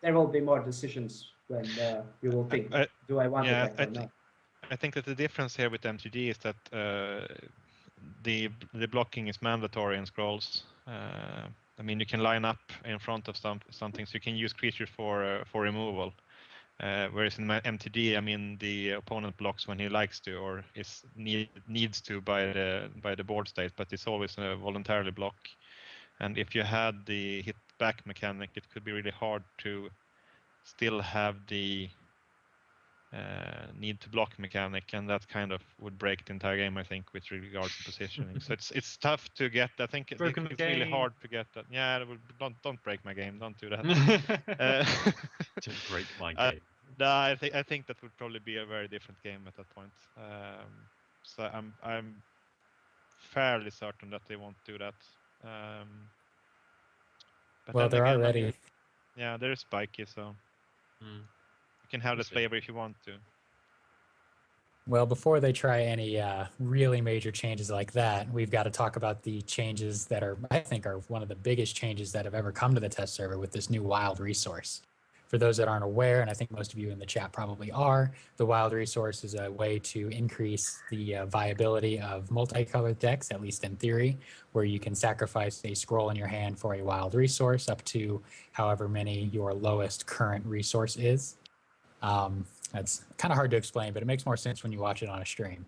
B: there will be more decisions when you will think, do I want to attack or not?
C: I think that the difference here with MTG is that the blocking is mandatory in Scrolls. I mean, you can line up in front of something, so you can use creatures for removal. Whereas in MTG, I mean, the opponent blocks when he likes to or needs to by the board state, but it's always a voluntarily block. And if you had the hit back mechanic, it could be really hard to still have the need to block mechanic, and that kind of would break the entire game, I think, with regards to positioning. So it's tough to get. I think it's really hard to get that. Yeah, don't break my game. Don't do that.
D: Don't break my game.
C: No, I think that would probably be a very different game at that point. So I'm fairly certain that they won't do that. But
A: well, they're already.
C: Yeah, they're spiky, so you can have this flavor if you want to.
A: Well, before they try any really major changes like that, we've got to talk about the changes that I think are one of the biggest changes that have ever come to the test server with this new wild resource. For those that aren't aware, and I think most of you in the chat probably are, the wild resource is a way to increase the viability of multicolored decks, at least in theory, where you can sacrifice a scroll in your hand for a wild resource up to however many your lowest current resource is. That's kind of hard to explain, but it makes more sense when you watch it on a stream.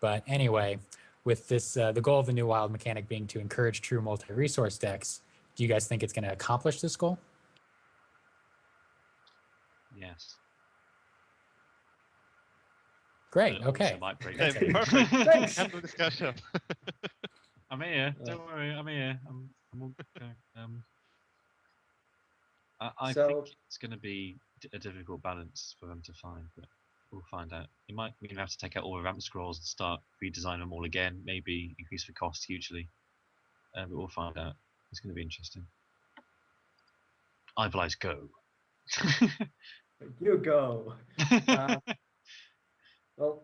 A: But anyway, with this, the goal of the new wild mechanic being to encourage true multi-resource decks, do you guys think it's going to accomplish this goal?
D: Yes.
A: Great. Okay.
C: Perfect. Thanks. End of discussion.
D: I'm here. Don't worry. I'm here. I'm okay. I think it's going to be a difficult balance for them to find, but we'll find out. We're going to have to take out all the ramp scrolls and start redesigning them all again. Maybe increase the cost hugely, but we'll find out. It's going to be interesting. Ivalize, go.
B: You go. Well,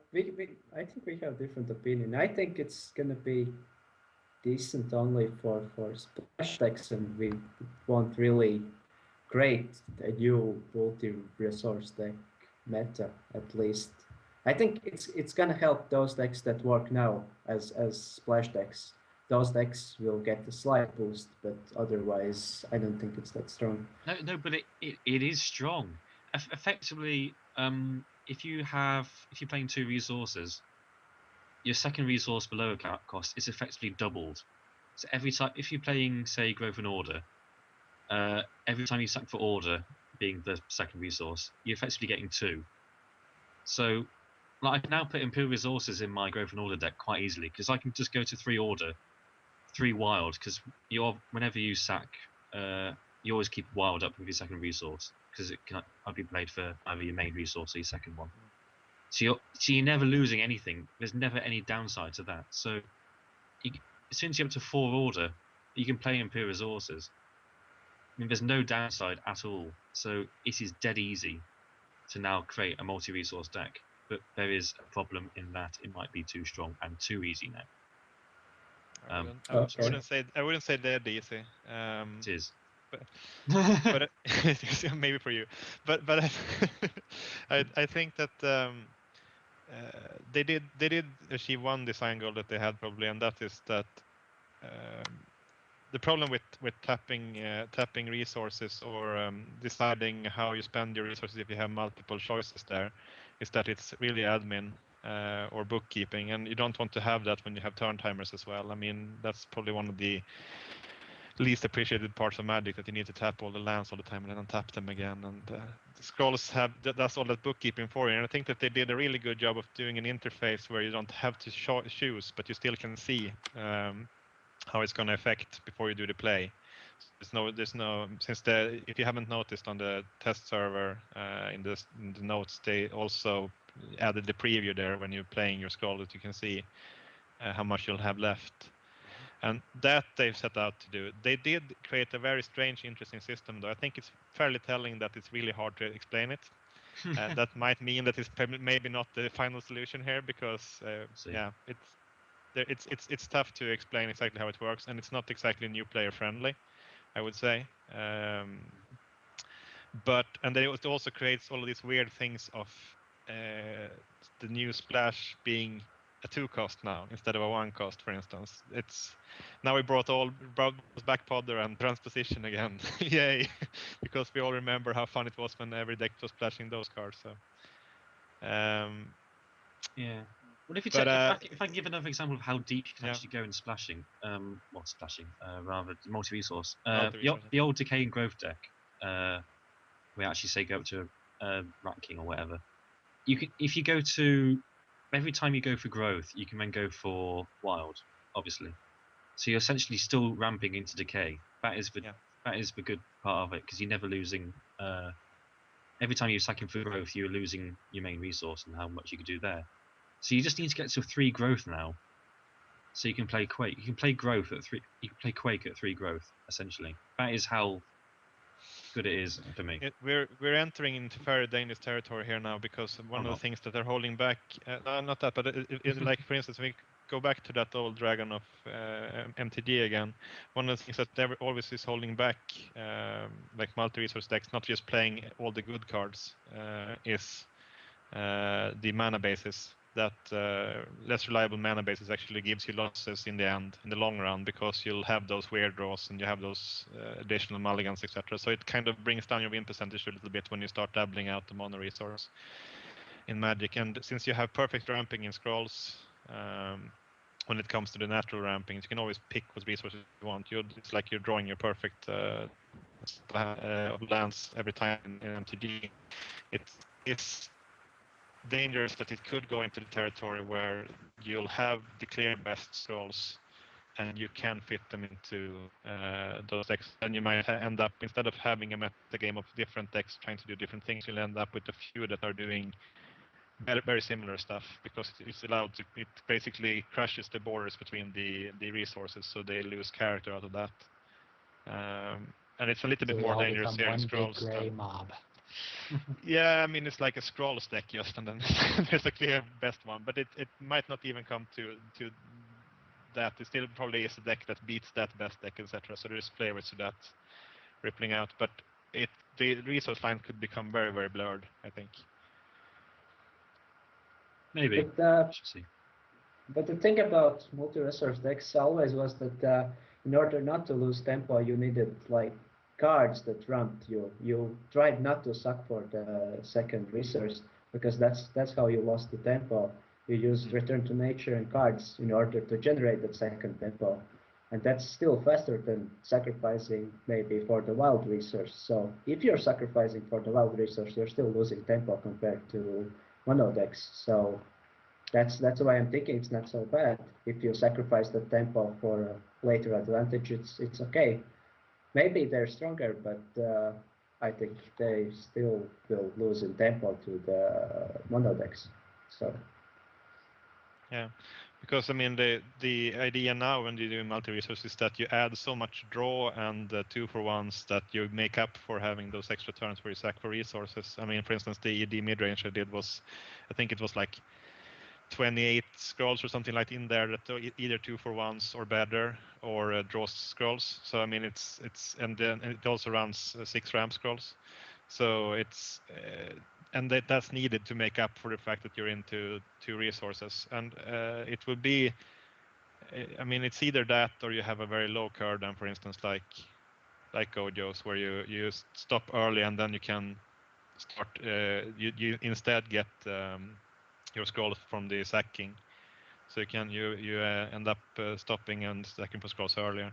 B: I think we have different opinion. I think it's gonna be decent only for splash decks, and we won't really create a new multi-resource deck meta. At least, I think it's gonna help those decks that work now as splash decks. Those decks will get a slight boost, but otherwise, I don't think it's that strong.
D: No, but it is strong. Effectively, if you're playing 2 resources, your second resource below cost is effectively doubled. So every time, if you're playing, say, Growth and Order, every time you sack for Order, being the second resource, you're effectively getting 2. So, like, I can now put Imperial Resources in my Growth and Order deck quite easily because I can just go to 3 Order, 3 Wild, because whenever you sack, you always keep Wild up with your second resource because it can be played for either your main resource or your second one. So you're never losing anything. There's never any downside to that. So since you're up to 4 Order, you can play Imperial Resources. I mean, there's no downside at all. So it is dead easy to now create a multi-resource deck. But there is a problem in that it might be too strong and too easy now.
C: I wouldn't say dead easy.
D: It is.
C: But maybe for you. But I think that they did achieve one design goal that they had probably, and that is that the problem with tapping resources or deciding how you spend your resources if you have multiple choices there is that it's really admin or bookkeeping, and you don't want to have that when you have turn timers as well. I mean, that's probably one of the least appreciated parts of Magic, that you need to tap all the lands all the time and then untap them again. And the Scrolls that's all that bookkeeping for you. And I think that they did a really good job of doing an interface where you don't have to choose, but you still can see how it's going to affect before you do the play. There's no if you haven't noticed on the test server in the notes, they also added the preview there when you're playing your scroll, that you can see how much you'll have left. And that they've set out to do. They did create a very strange, interesting system, though. I think it's fairly telling that it's really hard to explain it. That might mean that it's maybe not the final solution here, because it's tough to explain exactly how it works, and it's not exactly new player friendly, I would say. And it also creates all of these weird things of the new splash being a 2 cost now instead of a 1 cost, for instance. Now we brought back Podder and transposition again. Yay! Because we all remember how fun it was when every deck was splashing those cards. So
D: yeah. Well, if I can give another example of how deep you can actually go in splashing, rather multi-resource. The old Decay and Growth deck, we actually say go up to Rat King or whatever. You can, if you go to, every time you go for Growth, you can then go for Wild, obviously. So you're essentially still ramping into Decay. That is the good part of it, because you're never losing. Every time you're sacking for Growth, you're losing your main resource and how much you can do there. So you just need to get to 3 Growth now, so you can play Quake. You can play Growth at 3. You can play Quake at 3 Growth, essentially. That is how good it is for me.
C: We're entering into very dangerous territory here now, because one of the things that they're holding back, not that, but like, for instance, we go back to that old dragon of MTG again. One of the things that always is holding back like multi-resource decks, not just playing all the good cards, is the mana bases. That less reliable mana bases actually gives you losses in the end, in the long run, because you'll have those weird draws and you have those additional mulligans, etc. So it kind of brings down your win percentage a little bit when you start doubling out the mono resource in Magic. And since you have perfect ramping in Scrolls, when it comes to the natural ramping, you can always pick what resources you want. It's like you're drawing your perfect lands every time in MTG. It's dangerous that it could go into the territory where you'll have the clear best scrolls and you can fit them into those decks. And you might end up, instead of having a meta game of different decks trying to do different things, you'll end up with a few that are doing very, very similar stuff, because it's allowed to. It basically crushes the borders between the resources, so they lose character out of that. And it's a little bit more dangerous here in Scrolls.
A: One big gray mob.
C: Yeah, I mean, it's like a Scrolls deck just, and then there's a clear best one, but it might not even come to that. It still probably is a deck that beats that best deck, etc. So there's flavors to that rippling out, but the resource line could become very, very blurred, I think.
D: Maybe.
B: But the thing about multi-resource decks always was that in order not to lose tempo, you needed like cards that ramped you. You tried not to suck for the second resource, because that's how you lost the tempo. You used Return to Nature and cards in order to generate that second tempo. and that's still faster than sacrificing maybe for the wild resource. So if you're sacrificing for the wild resource, you're still losing tempo compared to mono decks. So that's why I'm thinking it's not so bad. If you sacrifice the tempo for a later advantage, it's okay. Maybe they're stronger, but I think they still will lose in tempo to the mono decks. So
C: Yeah, because I mean the idea now when you do multi-resource is that you add so much draw and 2-for-1s that you make up for having those extra turns where you sack for resources. I mean, for instance, the mid-range I did was, I think it was like 28 scrolls or something like in there that either 2-for-1s or better or draw scrolls. So I mean it's and then it also runs 6 ramp scrolls. So it's and that's needed to make up for the fact that you're into 2 resources, and it would be, I mean, it's either that or you have a very low curve then, for instance, like Gojo's, where you stop early and then you can start you instead get your scrolls from the sacking, so you end up stopping and stacking for scrolls earlier.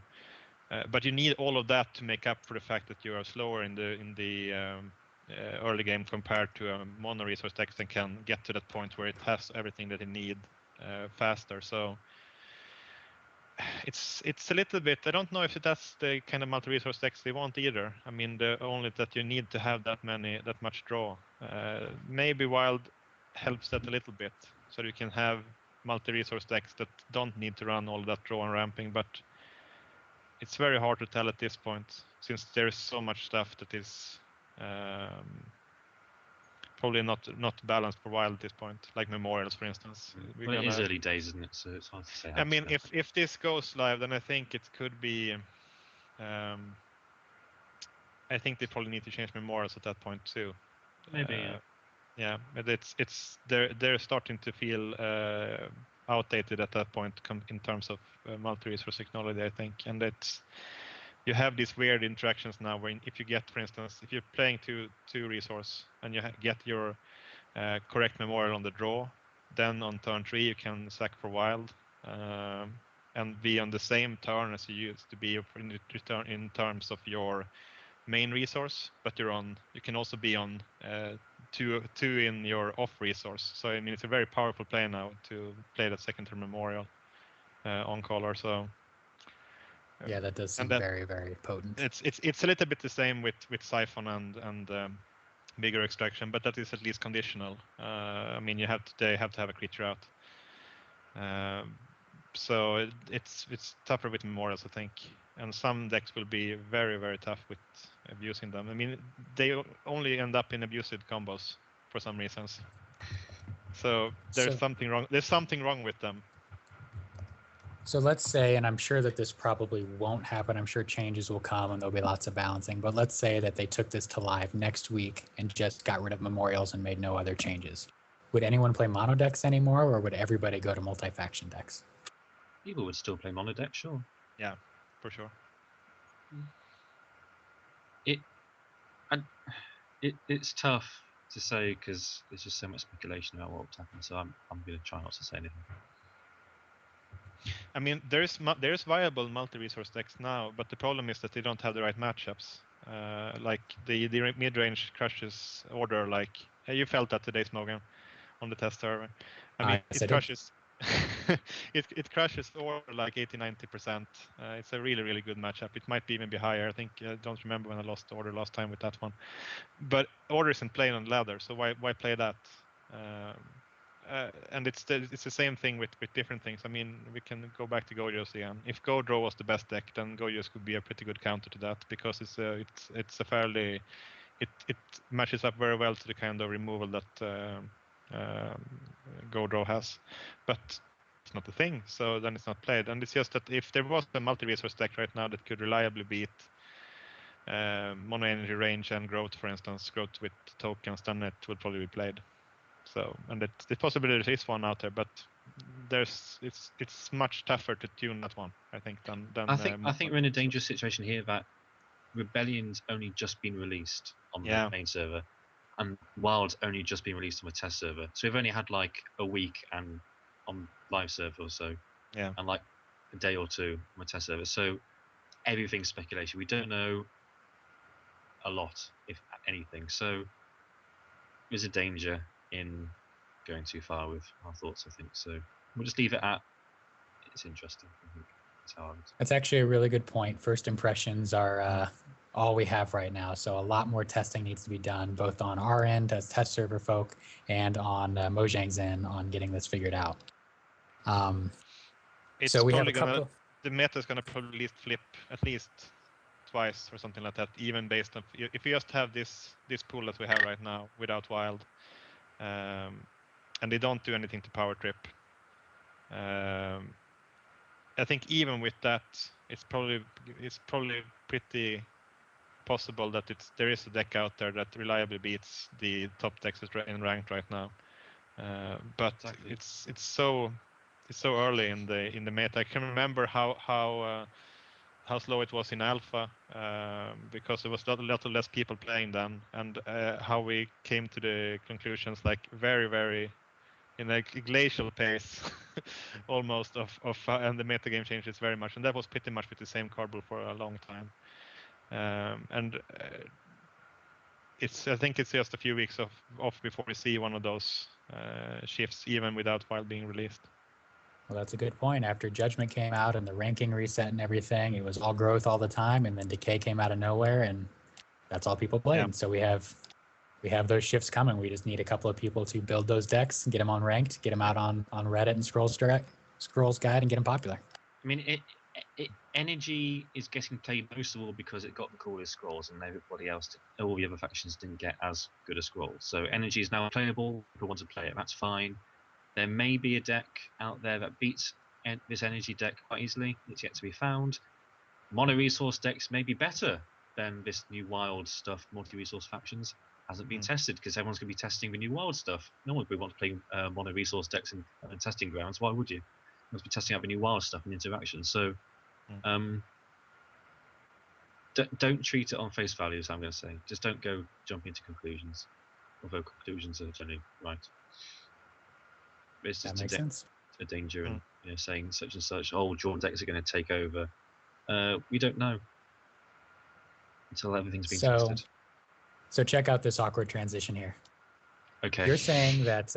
C: But you need all of that to make up for the fact that you are slower in the early game compared to a mono resource deck that can get to that point where it has everything that it need faster. So it's a little bit. I don't know if that's the kind of multi-resource decks they want either. I mean, only that you need to have that much draw. Maybe Wild helps that a little bit, so you can have multi-resource decks that don't need to run all that draw and ramping, but it's very hard to tell at this point, since there is so much stuff that is probably not balanced for Wild at this point, like memorials, for instance.
D: Well, it is early days, isn't it? So it's hard to say.
C: I mean, if this goes live, then I think it could be. I think they probably need to change memorials at that point too.
D: Maybe.
C: Yeah, but they're starting to feel outdated at that point in terms of multi-resource technology, I think, and you have these weird interactions now where if you get, for instance, if you're playing two resource and you get your correct memorial on the draw, then on turn 3 you can sack for wild and be on the same turn as you used to be in terms of your main resource, but you can also be on two in your off resource. So I mean, it's a very powerful play now to play that second turn memorial on color. So
A: yeah, that does seem very, very potent.
C: It's a little bit the same with Siphon and bigger extraction, but that is at least conditional. I mean, they have to have a creature out. So it's tougher with memorials, I think, and some decks will be very, very tough with abusing them. I mean, they only end up in abused combos for some reasons. So there's something wrong. There's something wrong with them.
A: So let's say, and I'm sure that this probably won't happen. I'm sure changes will come and there'll be lots of balancing. But let's say that they took this to live next week and just got rid of memorials and made no other changes. Would anyone play mono decks anymore, or would everybody go to multi-faction decks?
D: People would still play mono deck, sure.
C: Yeah, for sure.
D: It's tough to say because there's just so much speculation about what would happen. So I'm going to try not to say anything.
C: I mean, there's viable multi-resource decks now, but the problem is that they don't have the right matchups. Like the mid-range crushes order, like you felt that today, Smogan, on the test server. I mean, it crushes. it crushes order like 80-90%. It's a really, really good matchup. It might even be higher. I think I don't remember when I lost order last time with that one. But order isn't playing on ladder, so why play that? And it's the same thing with different things. I mean, we can go back to Gojo's again. If Go Draw was the best deck, then Gojo's could be a pretty good counter to that, because it's a fairly it matches up very well to the kind of removal that Go Draw has, but it's not a thing. So then it's not played. And it's just that if there was a multi-resource deck right now that could reliably beat mono energy range and growth, for instance, growth with tokens, then it would probably be played. So, and the possibility there is one out there, but it's much tougher to tune that one, I think, than
D: I think we're in a dangerous situation here that Rebellion's only just been released on the main server, and Wild's only just been released on the test server. So we've only had like a week and on live server or so.
C: Yeah.
D: And like a day or two on my test server. So everything's speculation. We don't know a lot, if anything. So there's a danger in going too far with our thoughts, I think. So we'll just leave it at it's interesting. I think that's how I would.
A: That's actually a really good point. First impressions are all we have right now. So a lot more testing needs to be done, both on our end as test server folk and on Mojang's end on getting this figured out.
C: It's
A: so we have a
C: probably
A: couple.
C: the meta is gonna probably flip at least twice or something like that, even based on if we just have this pool that we have right now without wild, and they don't do anything to power trip. I think even with that, it's probably pretty possible that there is a deck out there that reliably beats the top decks in ranked right now. But
D: Exactly.
C: it's so early in the meta. I can remember how slow it was in alpha, because there was a lot less people playing then, and how we came to the conclusions like very in a glacial pace almost of and the meta game changes very much, and that was pretty much with the same card pool for a long time. And I think it's just a few weeks off before we see one of those shifts, even without wild being released.
A: Well, that's a good point. After Judgment came out and the ranking reset and everything, it was all growth all the time, and then Decay came out of nowhere, and that's all people played.
C: Yeah.
A: So we have those shifts coming. We just need a couple of people to build those decks, get them on ranked, get them out on Reddit and Scrolls Guide, and get them popular.
D: I mean, Energy is getting played most of all because it got the coolest scrolls, and everybody else, all the other factions, didn't get as good a scroll. So Energy is now playable. People want to play it. That's fine. There may be a deck out there that beats this Energy deck quite easily. It's yet to be found. Mono resource decks may be better than this new wild stuff. Multi-resource factions hasn't been tested because everyone's going to be testing the new wild stuff. No one would want to play mono resource decks in testing grounds. Why would you? You must be testing out the new wild stuff and interactions. So don't treat it on face value, as I'm going to say. Just don't go jump into conclusions, although conclusions are generally right. It's just
A: That makes sense.
D: a danger in saying such and such. Oh, drawn decks are going to take over. We don't know until everything's been tested.
A: So check out this awkward transition here.
D: Okay.
A: You're saying that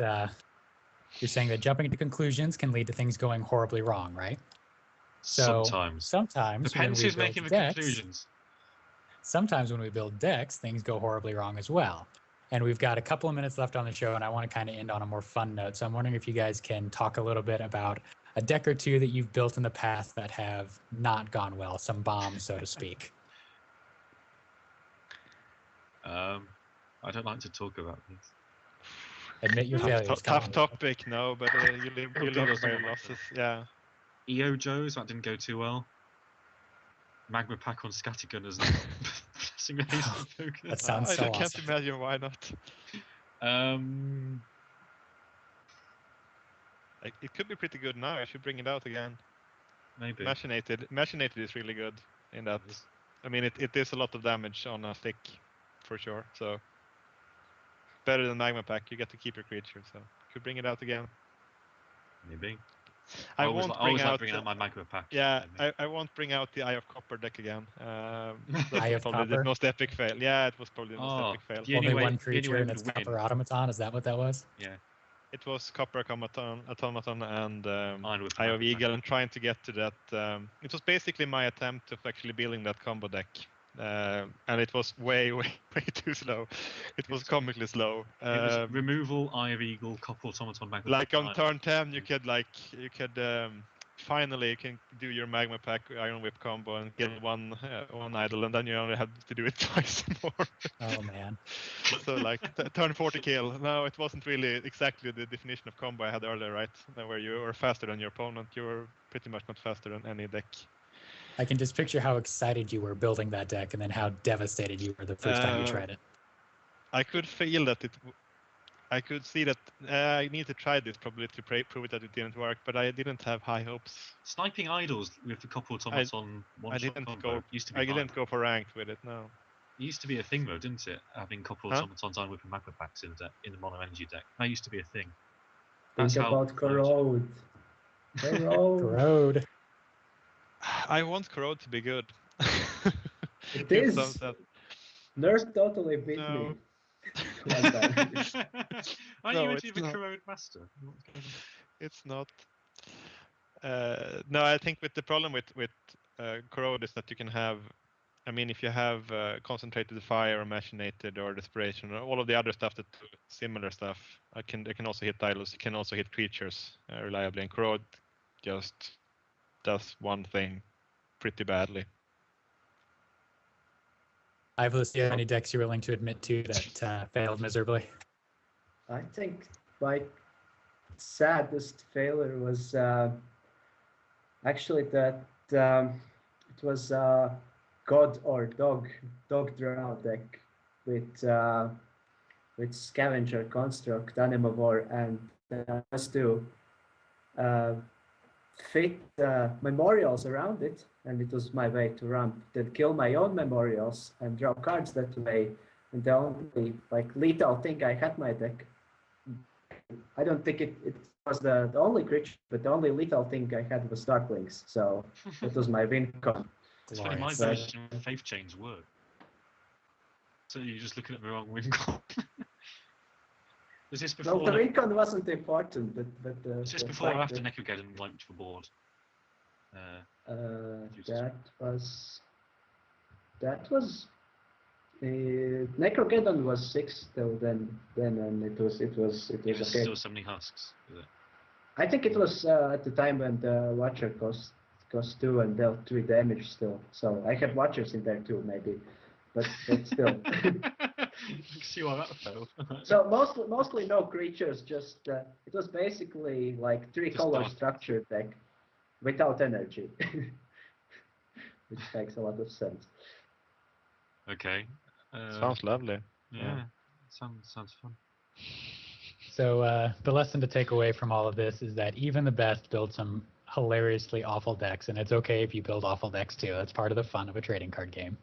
A: jumping into conclusions can lead to things going horribly wrong, right? So sometimes
D: depends who's making the conclusions.
A: Sometimes when we build decks, things go horribly wrong as well. And we've got a couple of minutes left on the show, and I want to kind of end on a more fun note. So I'm wondering if you guys can talk a little bit about a deck or two that you've built in the past that have not gone well, some bombs, so to speak.
D: I don't like to talk about this.
A: Admit your failures.
C: Tough topic, no, but you live with your losses. Yeah.
D: EO Joes, that didn't go too well. Magma Pack on Scattergunners.
A: That sounds so
C: I
A: awesome.
C: can't imagine why not. It could be pretty good now. I should bring it out again.
D: Maybe.
C: Machinated is really good in that. I mean, it is a lot of damage on a stick, for sure. So better than Magma Pack. You get to keep your creature. So could bring it out again.
D: Maybe.
C: I
D: always like bringing out my Magma Pack.
C: Yeah, I won't bring out the Eye of Copper deck again. That
A: was
C: probably the most epic fail. Yeah, it was probably the most epic fail.
A: Only one creature and it's Copper Automaton. Is that what that was?
D: Yeah.
C: It was Copper Automaton and Eye of Eagle, and trying to get to that. It was basically my attempt of actually building that combo deck. And it was way too slow. It was comically slow.
D: It was removal, Eye of Eagle, Copper Automaton, Magma
C: Like on turn 10, you could finally you can do your Magma Pack Iron Whip combo and get one idle, and then you only have to do it twice more.
A: Oh man.
C: So like turn 40 kill. No, it wasn't really exactly the definition of combo I had earlier, right? Where you were faster than your opponent. You were pretty much not faster than any deck.
A: I can just picture how excited you were building that deck, and then how devastated you were the first time you tried it.
C: I could feel that I could see that I need to try this probably to prove it that it didn't work, but I didn't have high hopes.
D: Sniping idols with the Copper Automaton
C: I didn't go for ranked with it. No.
D: It used to be a thing though, didn't it? Having Copper Automatons on with the Magma Packs in the mono energy deck. That used to be a thing.
B: Think about Corrode. Corrode.
C: I want Corrode to be good.
B: It
C: In
B: is.
C: some sense.
B: Nerd totally beat
C: No.
B: me one time.
D: Aren't
C: No,
D: you meant to
C: it's
D: be the
C: not.
D: corrode master? What's going on?
C: It's not. No, I think with the problem with Corrode is that you can have. I mean, if you have concentrated fire or machinated or desperation or all of the other stuff that do similar stuff, they can also hit dials. You can also hit creatures reliably, and Corrode just does one thing pretty badly.
A: Ivolis, do you have any decks you're willing to admit to that failed miserably?
B: I think my saddest failure was actually that it was God or Dog Draw deck with Scavenger, Construct, Animavore, and us two fit memorials around it, and it was my way to ramp. Then kill my own memorials and draw cards that way. And the only like lethal thing I had my deck. I don't think it was the only creature, but the only lethal thing I had was Darklings. So that was my win con.
D: It's funny, my
A: Glorious.
D: version of Faith Chains work. So you're just looking at the wrong win con. Was this before?
B: Well, the win con wasn't important, but
D: was this
B: the
D: before or
B: fact
D: after Nekogeddon wiped the board?
B: that was Necrogeddon was 6 till then, and it was
D: It was
B: okay.
D: still so many husks. Was it?
B: I think it was at the time when the Watcher cost 2 and dealt 3 damage still. So I had Watchers in there too, maybe, but still.
D: See why that failed.
B: So mostly no creatures. Just it was basically like 3-color
D: dark.
B: structured deck without energy, which makes a lot of sense.
D: Okay.
C: Sounds lovely.
D: Yeah. Sounds fun.
A: So the lesson to take away from all of this is that even the best build some hilariously awful decks, and it's okay if you build awful decks too. That's part of the fun of a trading card game.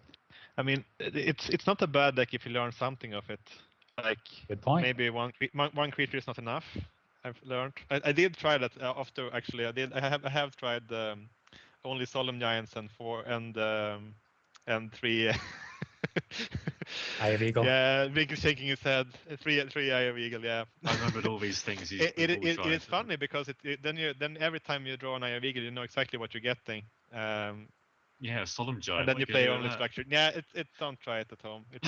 C: I mean, it's not a bad deck if you learn something of it. Like
A: Good point.
C: maybe one creature is not enough. I've learned. I did try that after actually. I have tried only Solemn Giants and 3.
A: Eye of Eagle.
C: Yeah, Vic shaking his head. 3 Eye of Eagle. Yeah.
D: I remembered all these things.
C: It is funny because then every time you draw an Eye of Eagle, you know exactly what you're getting.
D: Yeah, Solemn Giant.
C: And then you play only structured. Yeah, don't try it at home. But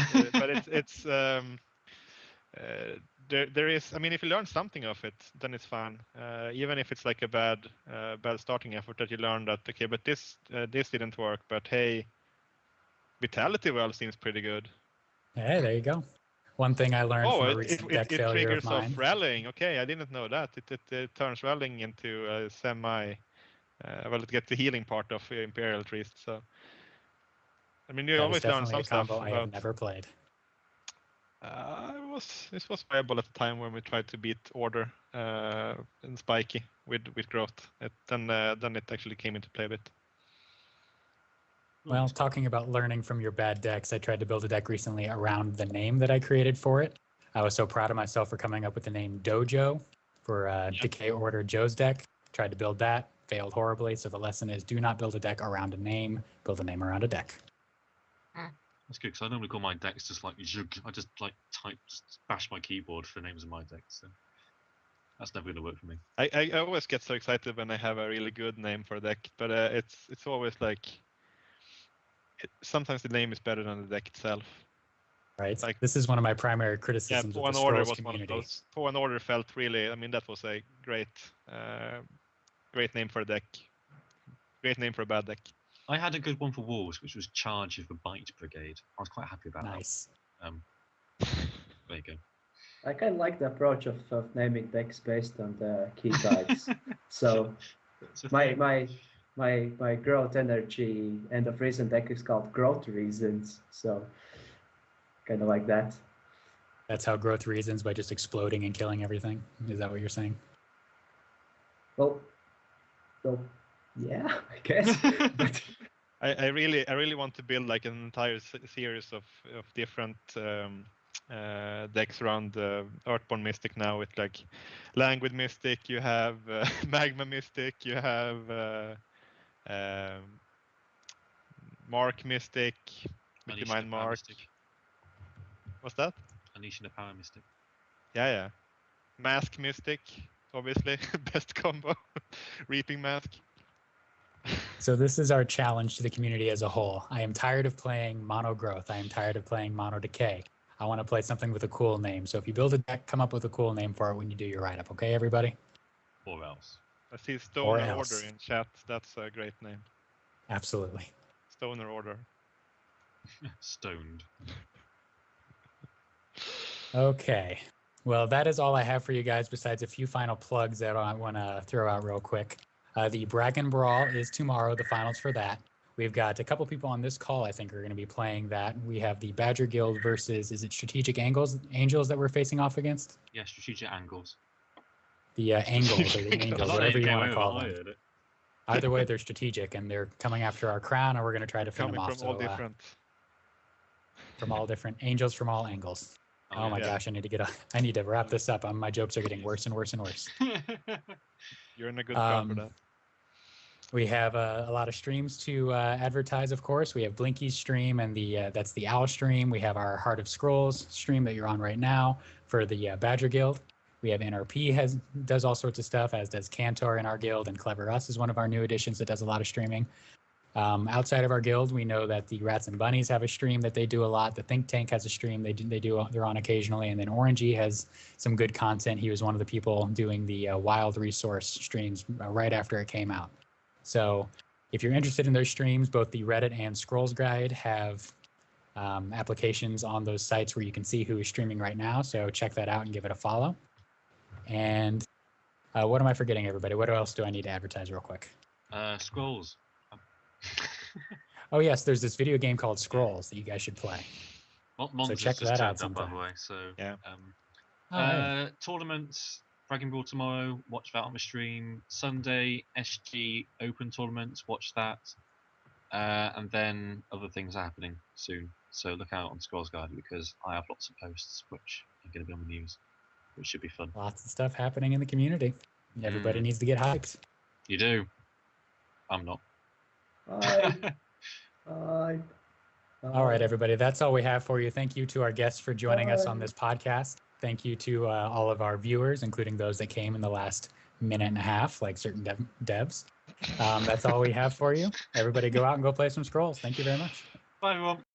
C: there is. I mean, if you learn something of it, then it's fun. Even if it's like a bad starting effort that you learn that okay, but this didn't work. But hey, Vitality Well seems pretty good.
A: Hey, there you go. One thing I learned from a recent deck
C: it
A: failure
C: triggers
A: of mine.
C: off rallying. Okay, I didn't know that. It turns rallying into a semi. Well, it gets the healing part of Imperial Priest. So, I mean, you
A: That is
C: always learn
A: definitely
C: some
A: a combo
C: stuff
A: I have
C: about.
A: never played.
C: This was viable at the time when we tried to beat Order and Spiky with growth. Then it actually came into play a bit.
A: Well, talking about learning from your bad decks, I tried to build a deck recently around the name that I created for it. I was so proud of myself for coming up with the name Dojo for Decay Order Joe's deck. Tried to build that, failed horribly. So the lesson is do not build a deck around a name, build a name around a deck.
D: That's good because I normally call my decks just like Zhug. I just like bash my keyboard for the names of my decks. So that's never going to work for me.
C: I always get so excited when I have a really good name for a deck, but it's always like sometimes the name is better than the deck itself.
A: Right.
C: Like,
A: this is one of my primary criticisms of the Scrolls community.
C: One Order felt really. I mean, that was a great name for a deck. Great name for a bad deck.
D: I had a good one for Wolves, which was Charge of the Bite Brigade. I was quite happy about
A: Nice.
D: that. There you go.
B: I kind of like the approach of naming decks based on the key cards. So my growth energy end of reason deck is called Growth Reasons. So kind of like that.
A: That's how growth reasons, by just exploding and killing everything. Is that what you're saying?
B: Well, yeah, I guess. But
C: I really want to build like an entire series of different decks around Earthborn Mystic now with like Languid Mystic, you have Magma Mystic, you have Mark Mystic, with the
D: Unleashing
C: Mind
D: the Power
C: Mark.
D: Mystic.
C: What's that?
D: Unleashing the Power Mystic.
C: Yeah. Mask Mystic, obviously. Best combo. Reaping Mask.
A: So this is our challenge to the community as a whole. I am tired of playing Mono Growth. I am tired of playing Mono Decay. I want to play something with a cool name. So if you build a deck, come up with a cool name for it when you do your write-up. Okay, everybody?
D: Or else.
C: I see
A: Or
C: Stoner
A: else.
C: Order in chat. That's a great name.
A: Absolutely.
C: Stoner Order.
D: Stoned.
A: Okay. Well, that is all I have for you guys besides a few final plugs that I want to throw out real quick. The Bracken Brawl is tomorrow, the finals for that. We've got a couple people on this call I think are going to be playing that. We have the Badger Guild versus, is it Strategic Angels that we're facing off against?
D: Yeah, strategic angles.
A: The Angles or the
C: I
A: Angels,
D: like
A: whatever
D: that
A: you
D: came
A: want to
D: over,
A: call
D: I
A: them.
D: heard it.
A: Either way, they're strategic and they're coming after our crown, and we're going to try to fend them
C: Coming
A: off.
C: from all
A: So,
C: different.
A: from all different angels from all angles. Oh my
C: yeah.
A: gosh, I need to wrap this up. My jokes are getting worse and worse and worse.
C: You're in a good spot for that.
A: We have a lot of streams to advertise, of course. We have Blinky's stream and that's the Owl stream. We have our Heart of Scrolls stream that you're on right now for the Badger Guild. We have NRP does all sorts of stuff, as does Cantor in our guild, and Clever Us is one of our new additions that does a lot of streaming. Outside of our guild, we know that the Rats and Bunnies have a stream that they do a lot. The Think Tank has a stream they're on occasionally, and then Orangey has some good content. He was one of the people doing the Wild Resource streams right after it came out. So if you're interested in those streams, both the Reddit and Scrolls Guide have applications on those sites where you can see who is streaming right now. So check that out and give it a follow. And what am I forgetting, everybody? What else do I need to advertise real quick?
D: Scrolls.
A: Oh yes, there's this video game called Scrolls that you guys should play.
D: Mons
A: check
D: has just
A: that out
D: turned up, by
A: sometime.
D: the way. So
C: Yeah.
D: Tournaments, Dragon Ball tomorrow. Watch that on the stream. Sunday, SG Open tournaments. Watch that. And then other things are happening soon. So look out on Scrolls Guide because I have lots of posts which are going to be on the news, which should be fun.
A: Lots of stuff happening in the community. Everybody needs to get hyped.
D: You do. I'm not.
A: All right, everybody. That's all we have for you. Thank you to our guests for joining us on this podcast. Thank you to all of our viewers, including those that came in the last minute and a half, like certain devs. That's all we have for you. Everybody go out and go play some Scrolls. Thank you very much.
D: Bye, everyone.